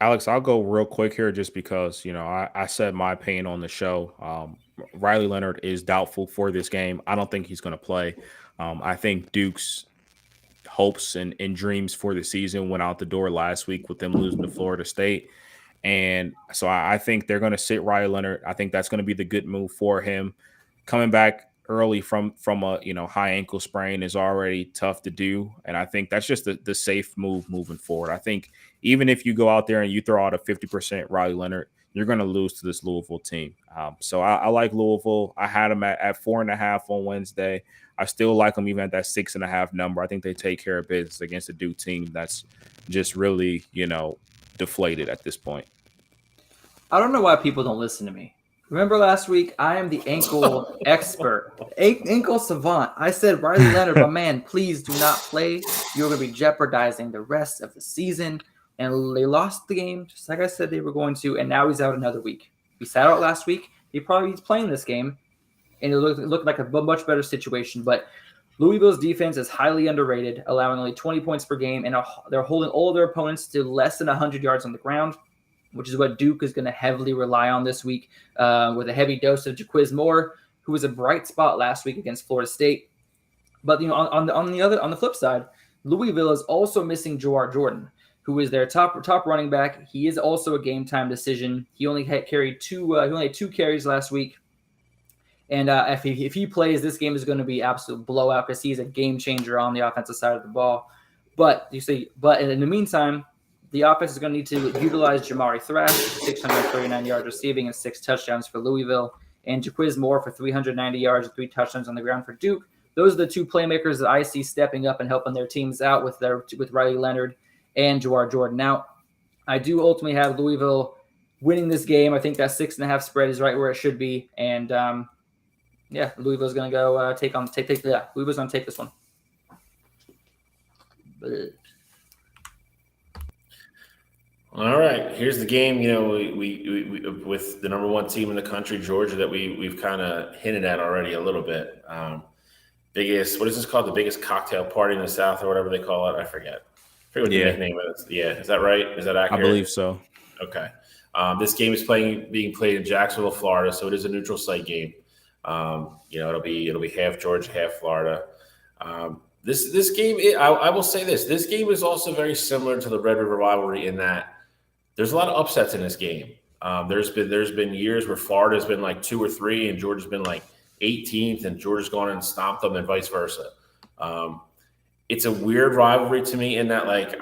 Alex, I'll go real quick here just because, I said my opinion on the show. Riley Leonard is doubtful for this game. I don't think he's going to play. I think Duke's hopes and dreams for the season went out the door last week with them losing to Florida State. And so I think they're going to sit Riley Leonard. I think that's going to be the good move for him. Coming back early from a high ankle sprain is already tough to do, and I think that's just the safe move moving forward. I think even if you go out there and you throw out a 50% Riley Leonard, you're going to lose to this Louisville team. So I like Louisville. I had them at 4.5 on Wednesday. I still like them even at that 6.5 number. I think they take care of business against a Duke team that's just really deflated at this point. I don't know why people don't listen to me. Remember last week, I am the ankle expert, ankle savant. I said, Riley Leonard, my man, please do not play. You're going to be jeopardizing the rest of the season. And they lost the game, just like I said they were going to, and now he's out another week. He sat out last week. He's playing this game, and it looked like a much better situation. But Louisville's defense is highly underrated, allowing only 20 points per game, and they're holding all of their opponents to less than 100 yards on the ground, which is what Duke is going to heavily rely on this week with a heavy dose of Jaquiz Moore, who was a bright spot last week against Florida State. But on the flip side, Louisville is also missing Jawar Jordan, who is their top running back. He is also a game time decision. He only had two carries last week. And if he plays, this game is going to be absolute blowout because he's a game changer on the offensive side of the ball. But in the meantime, the offense is going to need to utilize Jamari Thrash, 639 yards receiving and 6 touchdowns for Louisville, and Jaquiz Moore for 390 yards and 3 touchdowns on the ground for Duke. Those are the two playmakers that I see stepping up and helping their teams out with Riley Leonard and Jawar Jordan. Now, I do ultimately have Louisville winning this game. I think that 6.5 spread is right where it should be, and Louisville's going to go Louisville's going to take this one. All right, here's the game. We with the number one team in the country, Georgia, that we've kind of hinted at already a little bit. Biggest, what is this called? The biggest cocktail party in the South, or whatever they call it. I forget what the nickname is. Yeah, is that right? Is that accurate? I believe so. Okay. This game is being played in Jacksonville, Florida, so it is a neutral site game. It'll be half Georgia, half Florida. This game, I will say this. This game is also very similar to the Red River rivalry in that there's a lot of upsets in this game. There's been years where Florida's been like 2 or 3 and Georgia's been like 18th and Georgia's gone and stomped them and vice versa. It's a weird rivalry to me in that, like,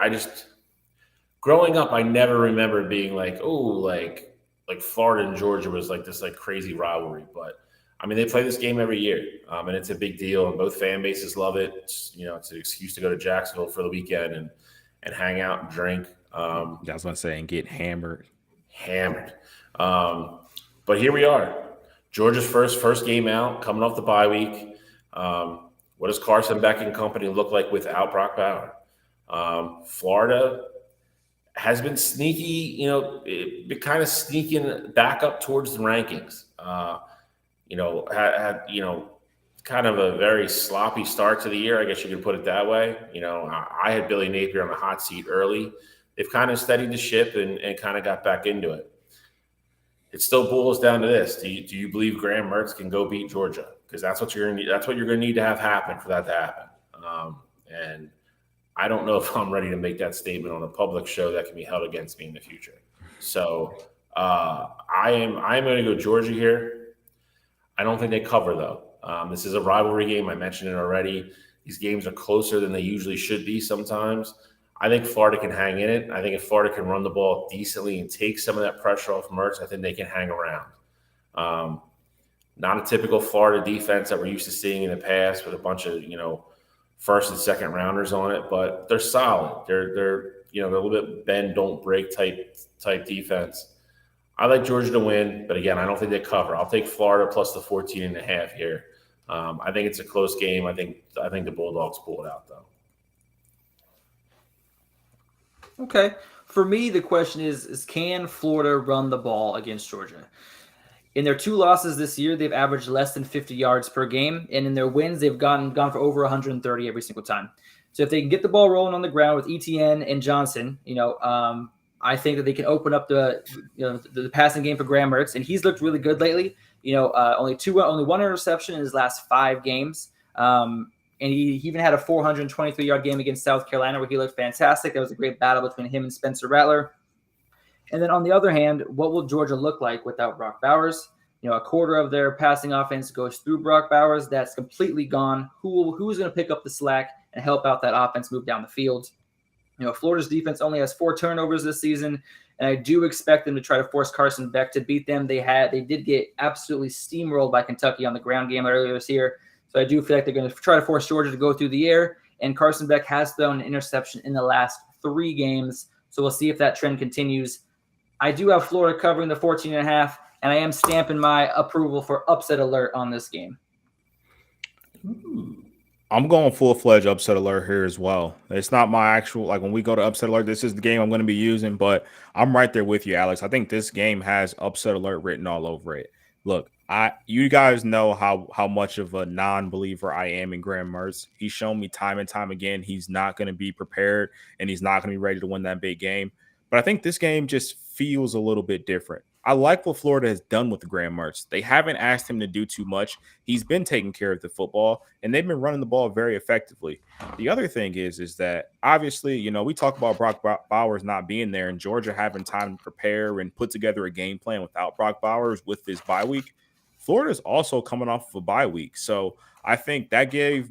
growing up, I never remember being like, oh, like Florida and Georgia was like this like crazy rivalry. But I mean, they play this game every year, and it's a big deal, and both fan bases love it. It's an excuse to go to Jacksonville for the weekend and hang out and drink. I was gonna say, and get hammered. But here we are, Georgia's first game out, coming off the bye week. What does Carson Beck and company look like without Brock Bauer? Florida has been sneaky, kind of sneaking back up towards the rankings. Had kind of a very sloppy start to the year, I guess you could put it that way. I had Billy Napier on the hot seat early. They've kind of steadied the ship and kind of got back into it. It still boils down to this: do you believe Graham Mertz can go beat Georgia? Because that's what you're going to need. That's what you're going to need to have happen for that to happen. And I don't know if I'm ready to make that statement on a public show that can be held against me in the future. So I am going to go Georgia here. I don't think they cover though. This is a rivalry game. I mentioned it already. These games are closer than they usually should be sometimes. I think Florida can hang in it. I think if Florida can run the ball decently and take some of that pressure off Mertz, I think they can hang around. Not a typical Florida defense that we're used to seeing in the past with a bunch of, first and second rounders on it, but they're solid. They're a little bit bend, don't break type defense. I like Georgia to win, but again, I don't think they cover. I'll take Florida plus the 14.5 here. I think it's a close game. I think the Bulldogs pull it out though. Okay. For me, the question is can Florida run the ball against Georgia? In their 2 losses this year, they've averaged less than 50 yards per game. And in their wins, they've gone for over 130 every single time. So if they can get the ball rolling on the ground with ETN and Johnson, I think that they can open up the passing game for Graham Mertz. And he's looked really good lately. Only one interception in his last 5 games. And he even had a 423-yard game against South Carolina where he looked fantastic. That was a great battle between him and Spencer Rattler. And then on the other hand, what will Georgia look like without Brock Bowers? A quarter of their passing offense goes through Brock Bowers. That's completely gone. Who's going to pick up the slack and help out that offense move down the field? Florida's defense only has 4 turnovers this season, and I do expect them to try to force Carson Beck to beat them. They did get absolutely steamrolled by Kentucky on the ground game earlier this year. So I do feel like they're going to try to force Georgia to go through the air, and Carson Beck has thrown an interception in the last 3 games. So we'll see if that trend continues. I do have Florida covering the 14.5, and I am stamping my approval for upset alert on this game. I'm going full-fledged upset alert here as well. It's not my actual, like when we go to upset alert, this is the game I'm going to be using, but I'm right there with you, Alex. I think this game has upset alert written all over it. Look, you guys know how much of a non-believer I am in Graham Mertz. He's shown me time and time again he's not going to be prepared and he's not going to be ready to win that big game. But I think this game just feels a little bit different. I like what Florida has done with Graham Mertz. They haven't asked him to do too much. He's been taking care of the football, and they've been running the ball very effectively. The other thing is that obviously, we talk about Brock Bowers not being there and Georgia having time to prepare and put together a game plan without Brock Bowers with this bye week. Florida's also coming off of a bye week. So I think that gave,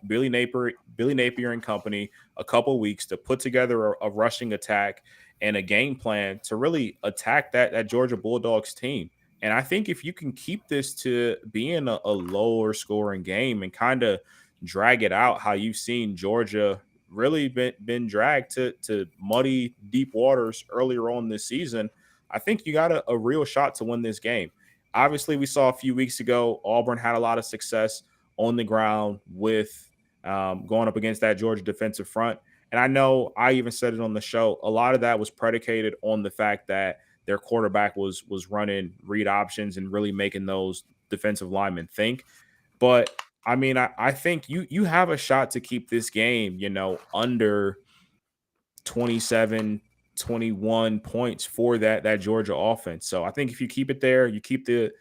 Billy Napier and company a couple weeks to put together a rushing attack and a game plan to really attack that Georgia Bulldogs team. And I think if you can keep this to being a lower scoring game and kind of drag it out how you've seen Georgia really been dragged to muddy, deep waters earlier on this season, I think you got a real shot to win this game. Obviously, we saw a few weeks ago, Auburn had a lot of success on the ground with going up against that Georgia defensive front. And I know I even said it on the show, a lot of that was predicated on the fact that their quarterback was running read options and really making those defensive linemen think. But, I mean, I think you have a shot to keep this game, under 27, 21 points for that Georgia offense. So I think if you keep it there, you keep the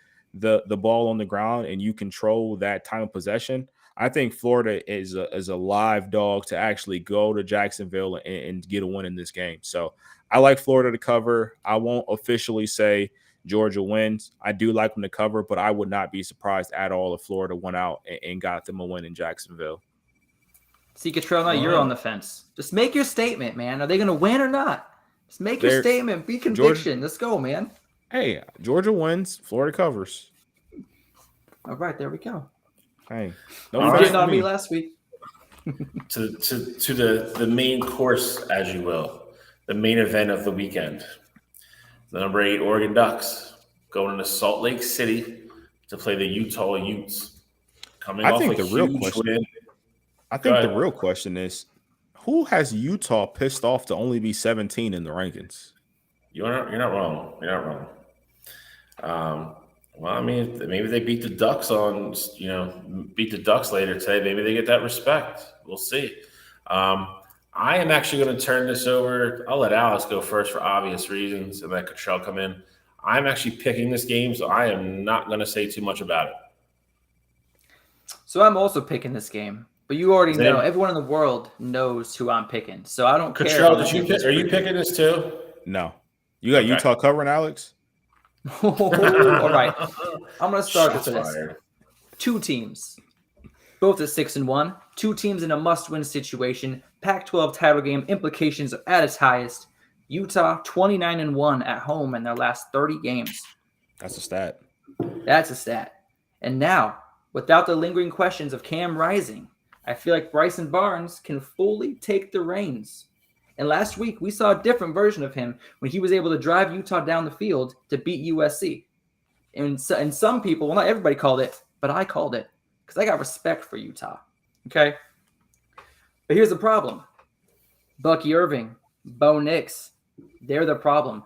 ball on the ground and you control that time of possession, I think Florida is a live dog to actually go to Jacksonville and get a win in this game. So I like Florida to cover. I won't officially say Georgia wins. I do like them to cover, but I would not be surprised at all if Florida went out and got them a win in Jacksonville. See, Cottrell, now you're on the fence. Just make your statement, man. Are they going to win or not? Just make your statement. Be conviction. Let's go, man. Hey, Georgia wins. Florida covers. All right, there we go. Hey, no you getting on me last week. to the main course, as you will, the main event of the weekend. The number 8 Oregon Ducks going into Salt Lake City to play the Utah Utes. I think the real question is, who has Utah pissed off to only be 17 in the rankings? You're not wrong. You're not wrong. Well, I mean, maybe they beat the Ducks beat the Ducks later today. Maybe they get that respect. We'll see. I am actually going to turn this over. I'll let Alex go first for obvious reasons, and let Cottrell come in. I'm actually picking this game, so I am not going to say too much about it. So I'm also picking this game, but you already know. Everyone in the world knows who I'm picking, so I don't care. Cottrell, are you picking this too? No. You got Utah covering, Alex? All right. I'm going to start with this. 2 teams, both at 6-1. 2 teams in a must-win situation. Pac-12 title game implications are at its highest. Utah 29-1 at home in their last 30 games. That's a stat. That's a stat. And now, without the lingering questions of Cam Rising, I feel like Bryson Barnes can fully take the reins. And last week, we saw a different version of him when he was able to drive Utah down the field to beat USC. And some people, well, not everybody called it, but I called it because I got respect for Utah. Okay? But here's the problem. Bucky Irving, Bo Nix, they're the problem.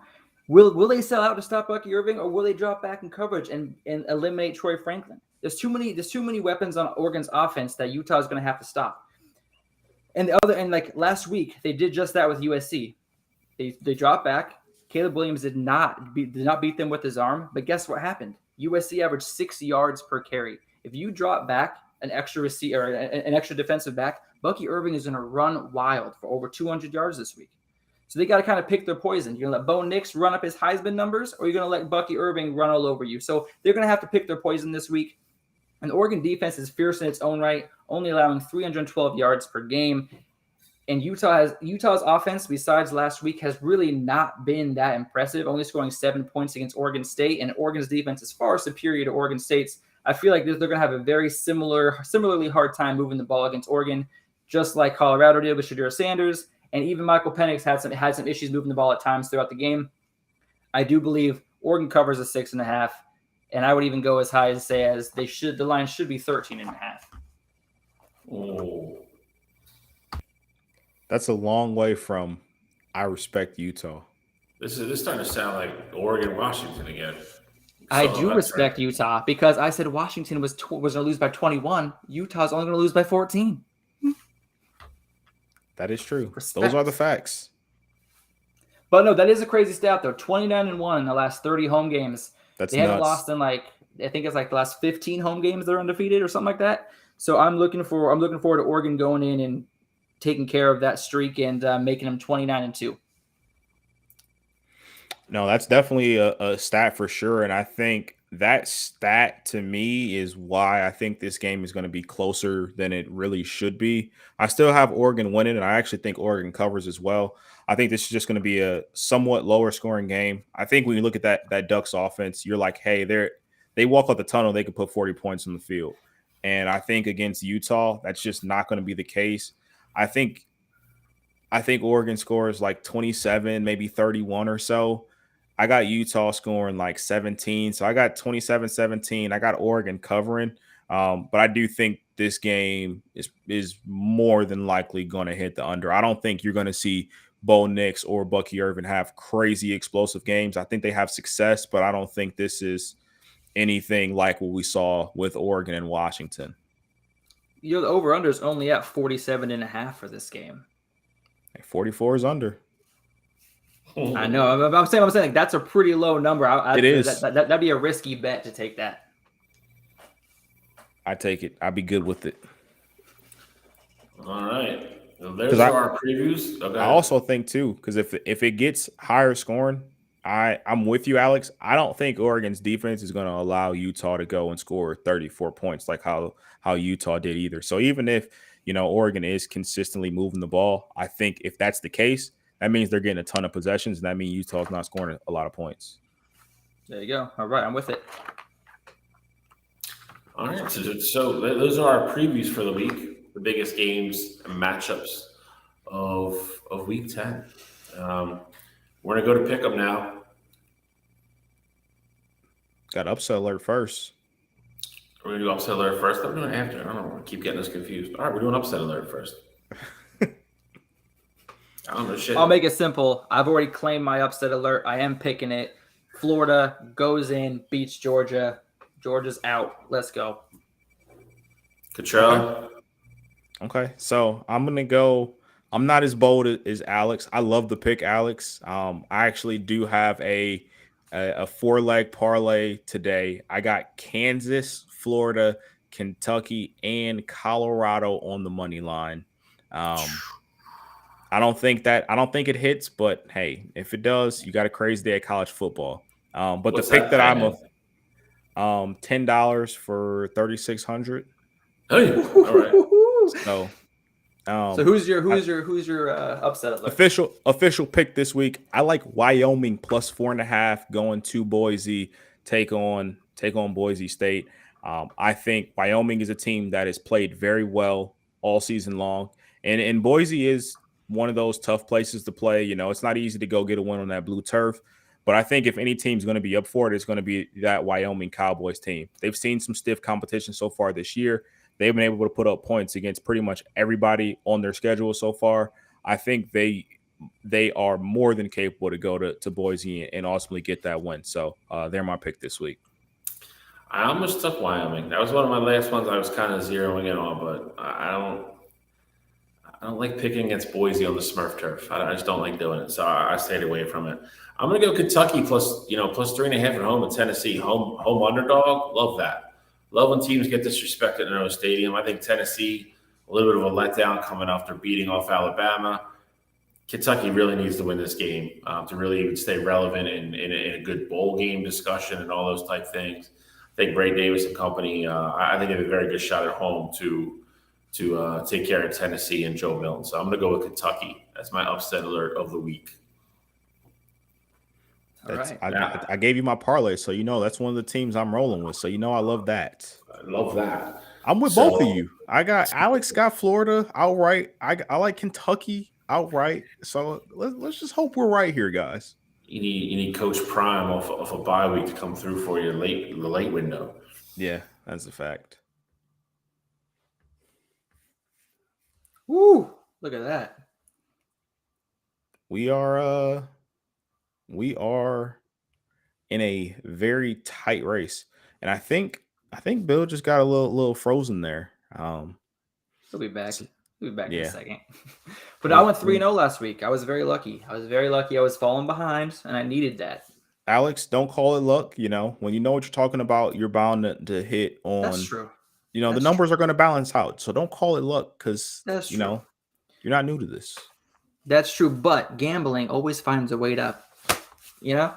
Will they sell out to stop Bucky Irving, or will they drop back in coverage and eliminate Troy Franklin? There's too many weapons on Oregon's offense that Utah is going to have to stop. And like last week, they did just that with USC. They dropped back. Caleb Williams did not beat them with his arm, but guess what happened? USC averaged 6 yards per carry. If you drop back an extra receiver, an extra defensive back, Bucky Irving is going to run wild for over 200 yards this week. So they got to kind of pick their poison. You're going to let Bo Nix run up his Heisman numbers, or you're going to let Bucky Irving run all over you. So they're going to have to pick their poison this week. And the Oregon defense is fierce in its own right, only allowing 312 yards per game. And Utah's offense, besides last week, has really not been that impressive, only scoring 7 points against Oregon State. And Oregon's defense is far superior to Oregon State's. I feel like they're going to have a very similarly hard time moving the ball against Oregon, just like Colorado did with Shedeur Sanders. And even Michael Penix had some issues moving the ball at times throughout the game. I do believe Oregon covers a 6.5, and I would even go as high as say the line should be 13.5. Oh. That's a long way from I respect Utah. This is starting to sound like Oregon, Washington again. I do respect Utah because I said Washington was going to lose by 21. Utah's only going to lose by 14. That is true. Respect. Those are the facts. But no, that is a crazy stat though. 29-1 in the last 30 home games. They haven't lost in I think it's like the last 15 home games they're undefeated or something like that. So I'm looking forward to Oregon going in and taking care of that streak and making them 29-2. No, that's definitely a stat for sure. And I think that stat to me is why I think this game is going to be closer than it really should be. I still have Oregon winning, and I actually think Oregon covers as well. I think this is just going to be a somewhat lower scoring game. I think when you look at that Ducks offense, you're like, hey, they walk out the tunnel, they could put 40 points on the field. And I think against Utah, that's just not going to be the case. I think Oregon scores like 27, maybe 31 or so. I got Utah scoring like 17. So I got 27-17. I got Oregon covering. But I do think this game is more than likely going to hit the under. I don't think you're going to see Bo Nix or Bucky Irving have crazy explosive games. I think they have success, but I don't think this is anything like what we saw with Oregon and Washington. The over-under is only at 47.5 for this game. 44 is under. I know. I'm saying like that's a pretty low number. It is. That'd be a risky bet to take that. I take it. I'd be good with it. All right. Well, there's our previews. Okay. I also think too, because if it gets higher scoring, I'm with you, Alex. I don't think Oregon's defense is going to allow Utah to go and score 34 points like how Utah did either. So even if Oregon is consistently moving the ball, I think if that's the case, that means they're getting a ton of possessions, and that means Utah's not scoring a lot of points. There you go. All right, I'm with it. All right, so those are our previews for the week, the biggest games and matchups of Week 10. We're going to go to pick 'em now. Got upset alert first. We're going to do upset alert first. I'm doing it after. I don't know. I keep getting us confused. All right, we're doing upset alert first. I don't know shit. I'll make it simple. I've already claimed my upset alert. I am picking it. Florida goes in, beats Georgia. Georgia's out. Let's go. Cottrell. Okay, so I'm gonna go. I'm not as bold as Alex. I love the pick, Alex. I actually do have a 4-leg parlay today. I got Kansas, Florida, Kentucky, and Colorado on the money line. I don't think it hits, but hey, if it does, you got a crazy day at college football. But What's the pick that I'm $10 for 3,600. Hey, all right. So who's your upset alert? official pick this week? I like Wyoming plus 4.5 going to Boise, take on Boise State. I think Wyoming is a team that has played very well all season long, and Boise is one of those tough places to play. You know, it's not easy to go get a win on that blue turf. But I think if any team's going to be up for it, it's going to be that Wyoming Cowboys team. They've seen some stiff competition so far this year. They've been able to put up points against pretty much everybody on their schedule so far. I think they are more than capable to go to Boise and ultimately get that win. So they're my pick this week. I almost took Wyoming. That was one of my last ones I was kind of zeroing in on, but I don't like picking against Boise on the Smurf turf. I just don't like doing it, so I stayed away from it. I'm going to go Kentucky plus 3.5 at home and Tennessee home underdog. Love that. Love when teams get disrespected in their own stadium. I think Tennessee, a little bit of a letdown coming after beating off Alabama. Kentucky really needs to win this game to really even stay relevant in a good bowl game discussion and all those type things. I think Bray Davis and company, I think they have a very good shot at home to take care of Tennessee and Joe Milton. So I'm going to go with Kentucky. That's my upset alert of the week. I gave you my parlay, so that's one of the teams I'm rolling with. So I love that. I love that. I'm with both of you. Alex got Florida outright. I like Kentucky outright. So let's just hope we're right here, guys. You need Coach Prime off a bye week to come through for you the late window. Yeah, that's a fact. Woo! Look at that. We are in a very tight race, and I think Bill just got a little frozen there. He'll be back. He'll be back in a second. But Yeah. I went 3-0 last week. I was very lucky. I was falling behind, and I needed that. Alex, don't call it luck. When you know what you're talking about, you're bound to hit on. That's true. The numbers are going to balance out. So don't call it luck because you're not new to this. That's true. But gambling always finds a way to, Yeah,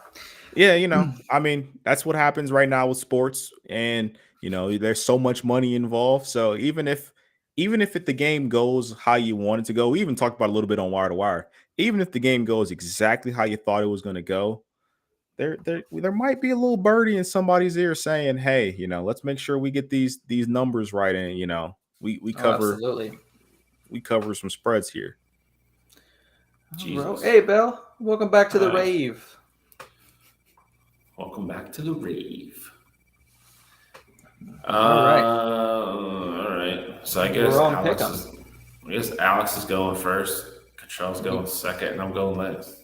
I mean, that's what happens right now with sports. And, there's so much money involved. So even if the game goes how you want it to go, we even talked about it a little bit on Wire to Wire. Even if the game goes exactly how you thought it was going to go, there might be a little birdie in somebody's ear saying, "Hey, let's make sure we get these numbers right." And we cover absolutely. We cover some spreads here. Jesus. Hey, Bill, welcome back to the rave. Welcome back to the rave. All right. All right. So I guess Alex is going first. Cottrell's going second, and I'm going last.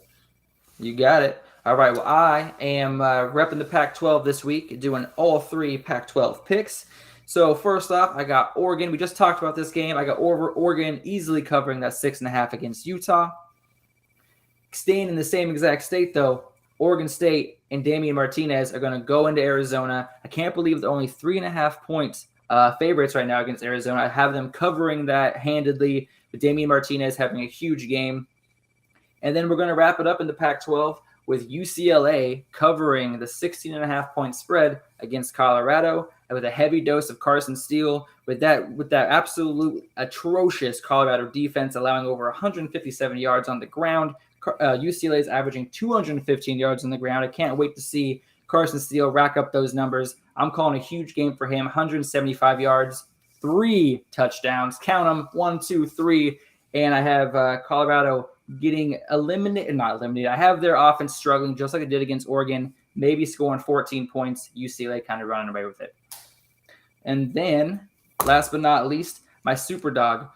You got it. All right. Well, I am repping the Pac-12 this week, doing all 3 Pac-12 picks. So first off, I got Oregon. We just talked about this game. I got Oregon easily covering that 6.5 against Utah. Staying in the same exact state, though, Oregon State and Damian Martinez are going to go into Arizona. I can't believe they're only 3.5 points favorites right now against Arizona. I have them covering that handedly, with Damian Martinez having a huge game. And then we're going to wrap it up in the Pac-12 with UCLA covering the 16.5 point spread against Colorado, and with a heavy dose of Carson Steele, with that absolute atrocious Colorado defense allowing over 157 yards on the ground. UCLA is averaging 215 yards on the ground. I can't wait to see Carson Steele rack up those numbers. I'm calling a huge game for him, 175 yards, 3 touchdowns. Count them, 1, 2, 3. And I have Colorado getting not eliminated. I have their offense struggling just like it did against Oregon, maybe scoring 14 points. UCLA kind of running away with it. And then, last but not least, my super dog.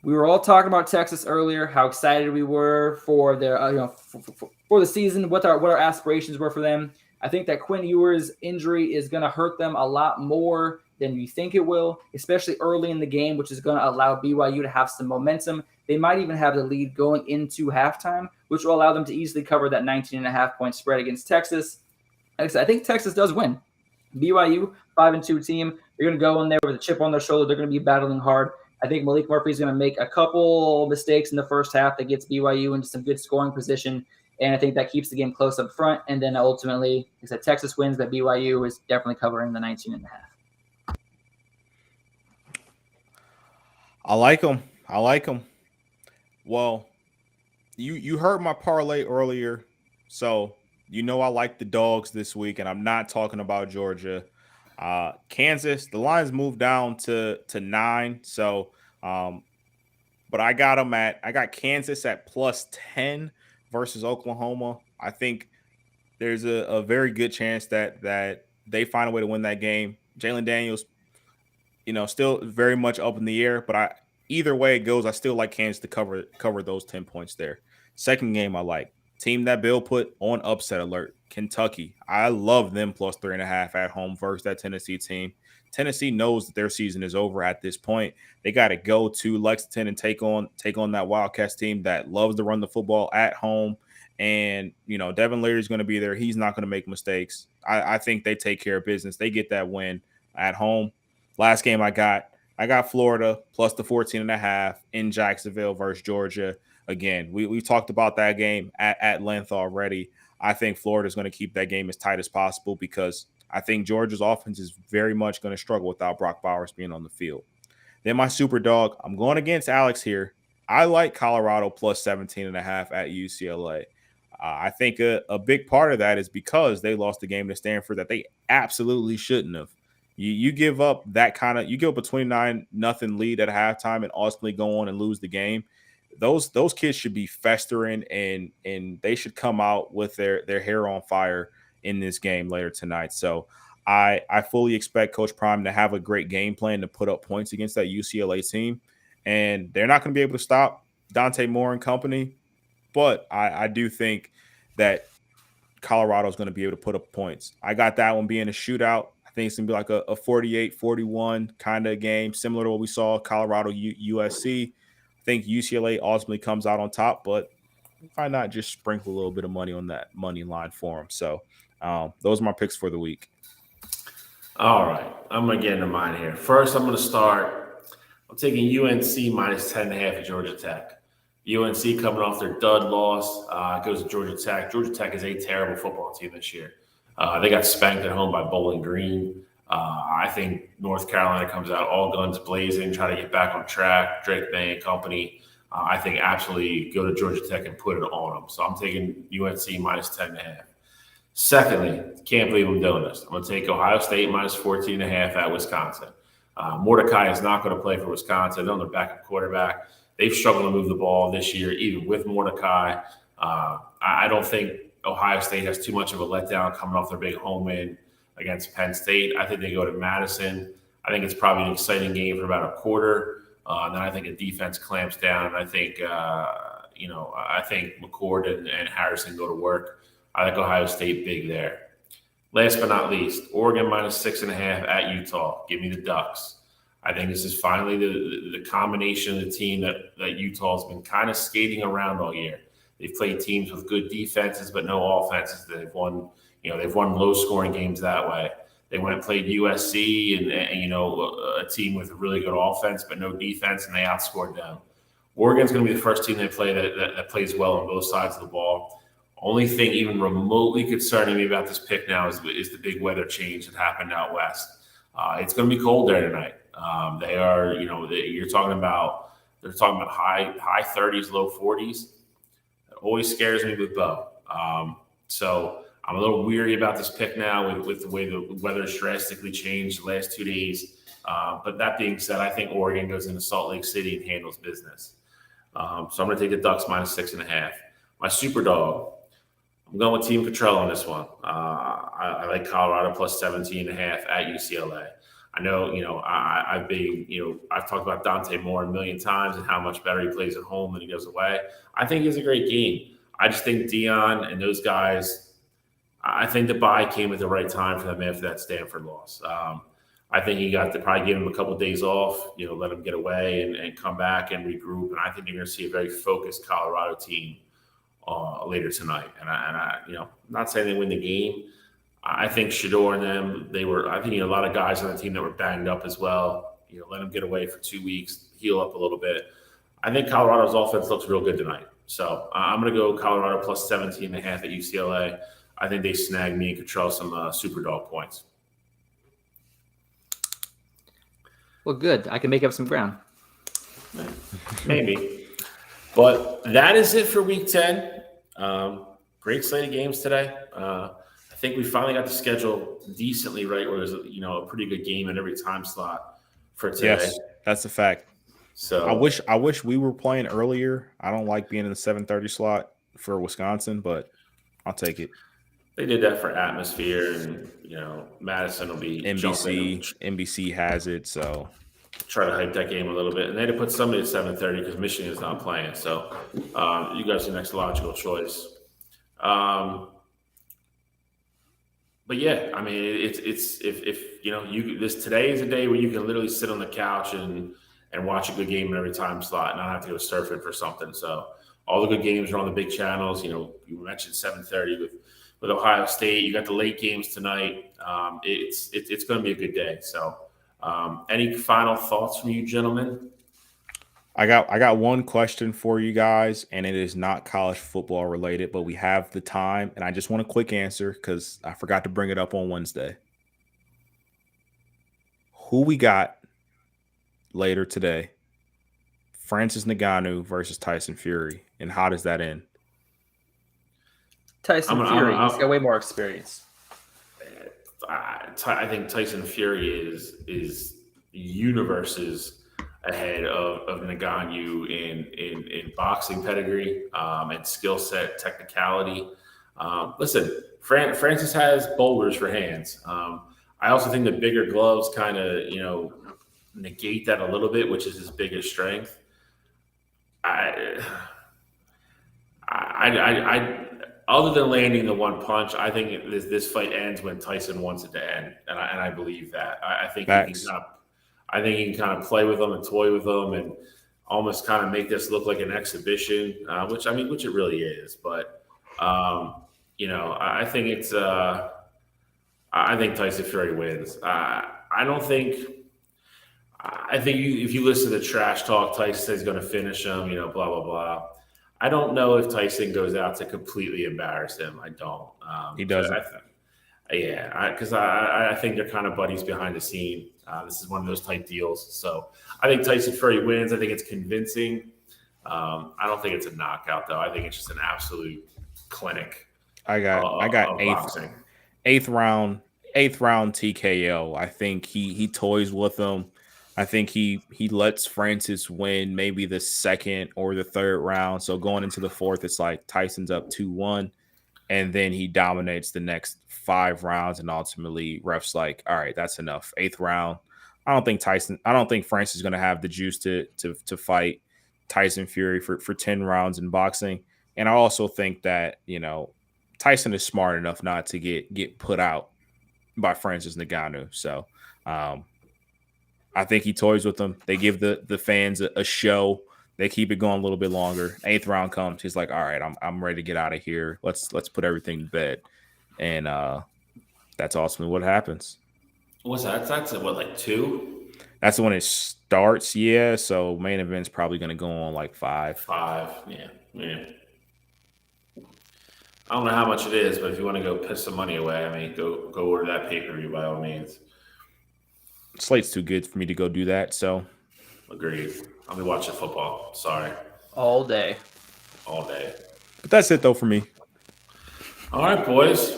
We were all talking about Texas earlier, how excited we were for their, for the season, what our aspirations were for them. I think that Quinn Ewers' injury is going to hurt them a lot more than you think it will, especially early in the game, which is going to allow BYU to have some momentum. They might even have the lead going into halftime, which will allow them to easily cover that 19.5-point spread against Texas. Like I said, I think Texas does win. BYU, 5-2 team. They're going to go in there with a chip on their shoulder. They're going to be battling hard. I think Malik Murphy is going to make a couple mistakes in the first half that gets BYU into some good scoring position, and I think that keeps the game close up front. And then ultimately, like I said, Texas wins, but BYU is definitely covering the 19.5. I like them. Well, you heard my parlay earlier, so you know I like the dogs this week, and I'm not talking about Georgia. Kansas, the lines moved down to 9, so but I got Kansas at +10 versus Oklahoma. I think there's a very good chance that they find a way to win that game. Jalen Daniels, still very much up in the air, but either way it goes, I still like Kansas to cover those 10 points there. Second game I like. Team that Bill put on upset alert, Kentucky. I love them +3.5 at home versus that Tennessee team. Tennessee knows that their season is over at this point. They got to go to Lexington and take on that Wildcats team that loves to run the football at home. And, Devin Leary's going to be there. He's not going to make mistakes. I think they take care of business. They get that win at home. Last game I got Florida plus the 14.5 in Jacksonville versus Georgia. Again, we talked about that game at length already. I think Florida is going to keep that game as tight as possible because I think Georgia's offense is very much going to struggle without Brock Bowers being on the field. Then my super dog, I'm going against Alex here. I like Colorado plus 17.5 at UCLA. I think a big part of that is because they lost the game to Stanford that they absolutely shouldn't have. You give up a 29-0 lead at halftime and ultimately go on and lose the game. Those kids should be festering and they should come out with their hair on fire in this game later tonight. So I fully expect Coach Prime to have a great game plan to put up points against that UCLA team. And they're not going to be able to stop Dante Moore and company. But I do think that Colorado is going to be able to put up points. I got that one being a shootout. I think it's going to be like a 48-41 kind of game, similar to what we saw Colorado USC. I think UCLA ultimately comes out on top, but why not just sprinkle a little bit of money on that money line for them? So those are my picks for the week. All right. I'm going to get into mine here. First, I'm going to start. I'm taking UNC minus 10.5 at Georgia Tech. UNC coming off their dud loss goes to Georgia Tech. Georgia Tech is a terrible football team this year. They got spanked at home by Bowling Green. I think North Carolina comes out all guns blazing, try to get back on track. Drake May and company, I think absolutely go to Georgia Tech and put it on them. So I'm taking UNC minus 10.5. Secondly, can't believe I'm doing this. I'm going to take Ohio State minus 14.5 at Wisconsin. Mordecai is not going to play for Wisconsin. They're on their backup quarterback. They've struggled to move the ball this year, even with Mordecai. I don't think Ohio State has too much of a letdown coming off their big home win against Penn State. I think they go to Madison. I think it's probably an exciting game for about a quarter. And then I think a defense clamps down. And I think, I think McCord and Harrison go to work. I think Ohio State big there. Last but not least, Oregon minus 6.5 at Utah. Give me the Ducks. I think this is finally the combination of the team that Utah's been kind of skating around all year. They've played teams with good defenses but no offenses. They've won low-scoring games that way. They went and played USC and a team with a really good offense but no defense, and they outscored them. Oregon's going to be the first team they play that plays well on both sides of the ball. Only thing even remotely concerning me about this pick now is the big weather change that happened out west. It's going to be cold there tonight. They are, they're talking about high 30s, low 40s. always scares me with Bo. So I'm a little weary about this pick now with the way the weather's drastically changed the last 2 days. But that being said, I think Oregon goes into Salt Lake City and handles business. So I'm going to take the Ducks -6.5. My super dog, I'm going with Team Cottrell on this one. I like Colorado +17.5 at UCLA. I know, I've talked about Dante Moore a million times and how much better he plays at home than he does away. I think he's a great game. I just think Dion and those guys, I think the bye came at the right time for them after that Stanford loss. I think he got to probably give him a couple of days off, let him get away and come back and regroup. And I think you're going to see a very focused Colorado team later tonight. And I'm not saying they win the game. I think Shador and them, I think a lot of guys on the team that were banged up as well. Let them get away for 2 weeks, heal up a little bit. I think Colorado's offense looks real good tonight. So I'm going to go Colorado +17.5 at UCLA. I think they snag me and Cottrell some super dog points. Well, good. I can make up some ground. Maybe. But that is it for Week 10. Great slate of games today. I think we finally got the schedule decently right, where there's a pretty good game in every time slot for today. Yes, that's a fact. So I wish we were playing earlier. I don't like being in the 7:30 slot for Wisconsin, but I'll take it. They did that for atmosphere, and Madison will be NBC has it, so try to hype that game a little bit. And they had to put somebody at 7:30 because Michigan is not playing. So you guys are the next logical choice. But yeah, I mean, it's if today is a day where you can literally sit on the couch and watch a good game in every time slot and not have to go surfing for something. So all the good games are on the big channels. You mentioned 7:30 with Ohio State. You got the late games tonight. It's going to be a good day. So any final thoughts from you, gentlemen? I got one question for you guys, and it is not college football related, but we have the time, and I just want a quick answer because I forgot to bring it up on Wednesday. Who we got later today? Francis Ngannou versus Tyson Fury, and how does that end? Tyson Fury. He's got way more experience. I think Tyson Fury is universes ahead of Ngannou in boxing pedigree and skill set, technicality. Listen, Francis has boulders for hands. I also think the bigger gloves kind of negate that a little bit, which is his biggest strength. I other than landing the one punch, I think this fight ends when Tyson wants it to end, and I believe that. I think he can kind of play with them and toy with them, and almost kind of make this look like an exhibition, which it really is. But I think it's I think Tyson Fury wins. I think if you listen to trash talk, Tyson says he's going to finish him, blah, blah, blah. I don't know if Tyson goes out to completely embarrass him. I don't. He doesn't. Because I think they're kind of buddies behind the scene. This is one of those type deals. So I think Tyson Fury wins. I think it's convincing. I don't think it's a knockout, though. I think it's just an absolute clinic. I got eighth round TKO. I think he toys with them. I think he lets Francis win maybe the second or the third round. So going into the fourth, it's like Tyson's up 2-1, and then he dominates the next 5 rounds, and ultimately refs like, all right, that's enough. 8th round. I don't think Francis is going to have the juice to fight Tyson Fury for 10 rounds in boxing. And I also think that, Tyson is smart enough not to get put out by Francis Ngannou. So I think he toys with them. They give the fans a show. They keep it going a little bit longer. 8th round comes. He's like, all right, I'm ready to get out of here. Let's put everything to bed. And that's ultimately what happens. What's that? That's what, like 2? That's when it starts, yeah. So main event's probably going to go on like 5. 5, yeah. I don't know how much it is, but if you want to go piss some money away, go order that pay-per-view by all means. Slate's too good for me to go do that, so. Agreed. I'll be watching football. Sorry. All day. But that's it though for me. All right, boys.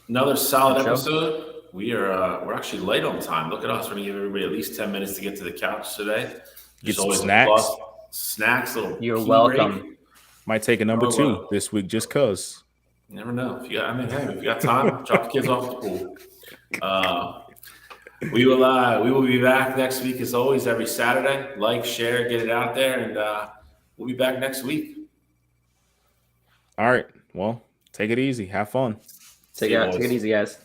Another solid Good show. episode. We're actually late on time. Look at us. We're gonna give everybody at least 10 minutes to get to the couch today. Get There's some always a snacks. plus. Snacks, little You're tea welcome. break. Might take a number Oh, 2 well. this week just cause. You never know. If you got time, drop the kids off at the pool. We will be back next week as always every Saturday. Like, share, get it out there, and we'll be back next week. All right. Well, take it easy. Have fun. Take it easy, guys.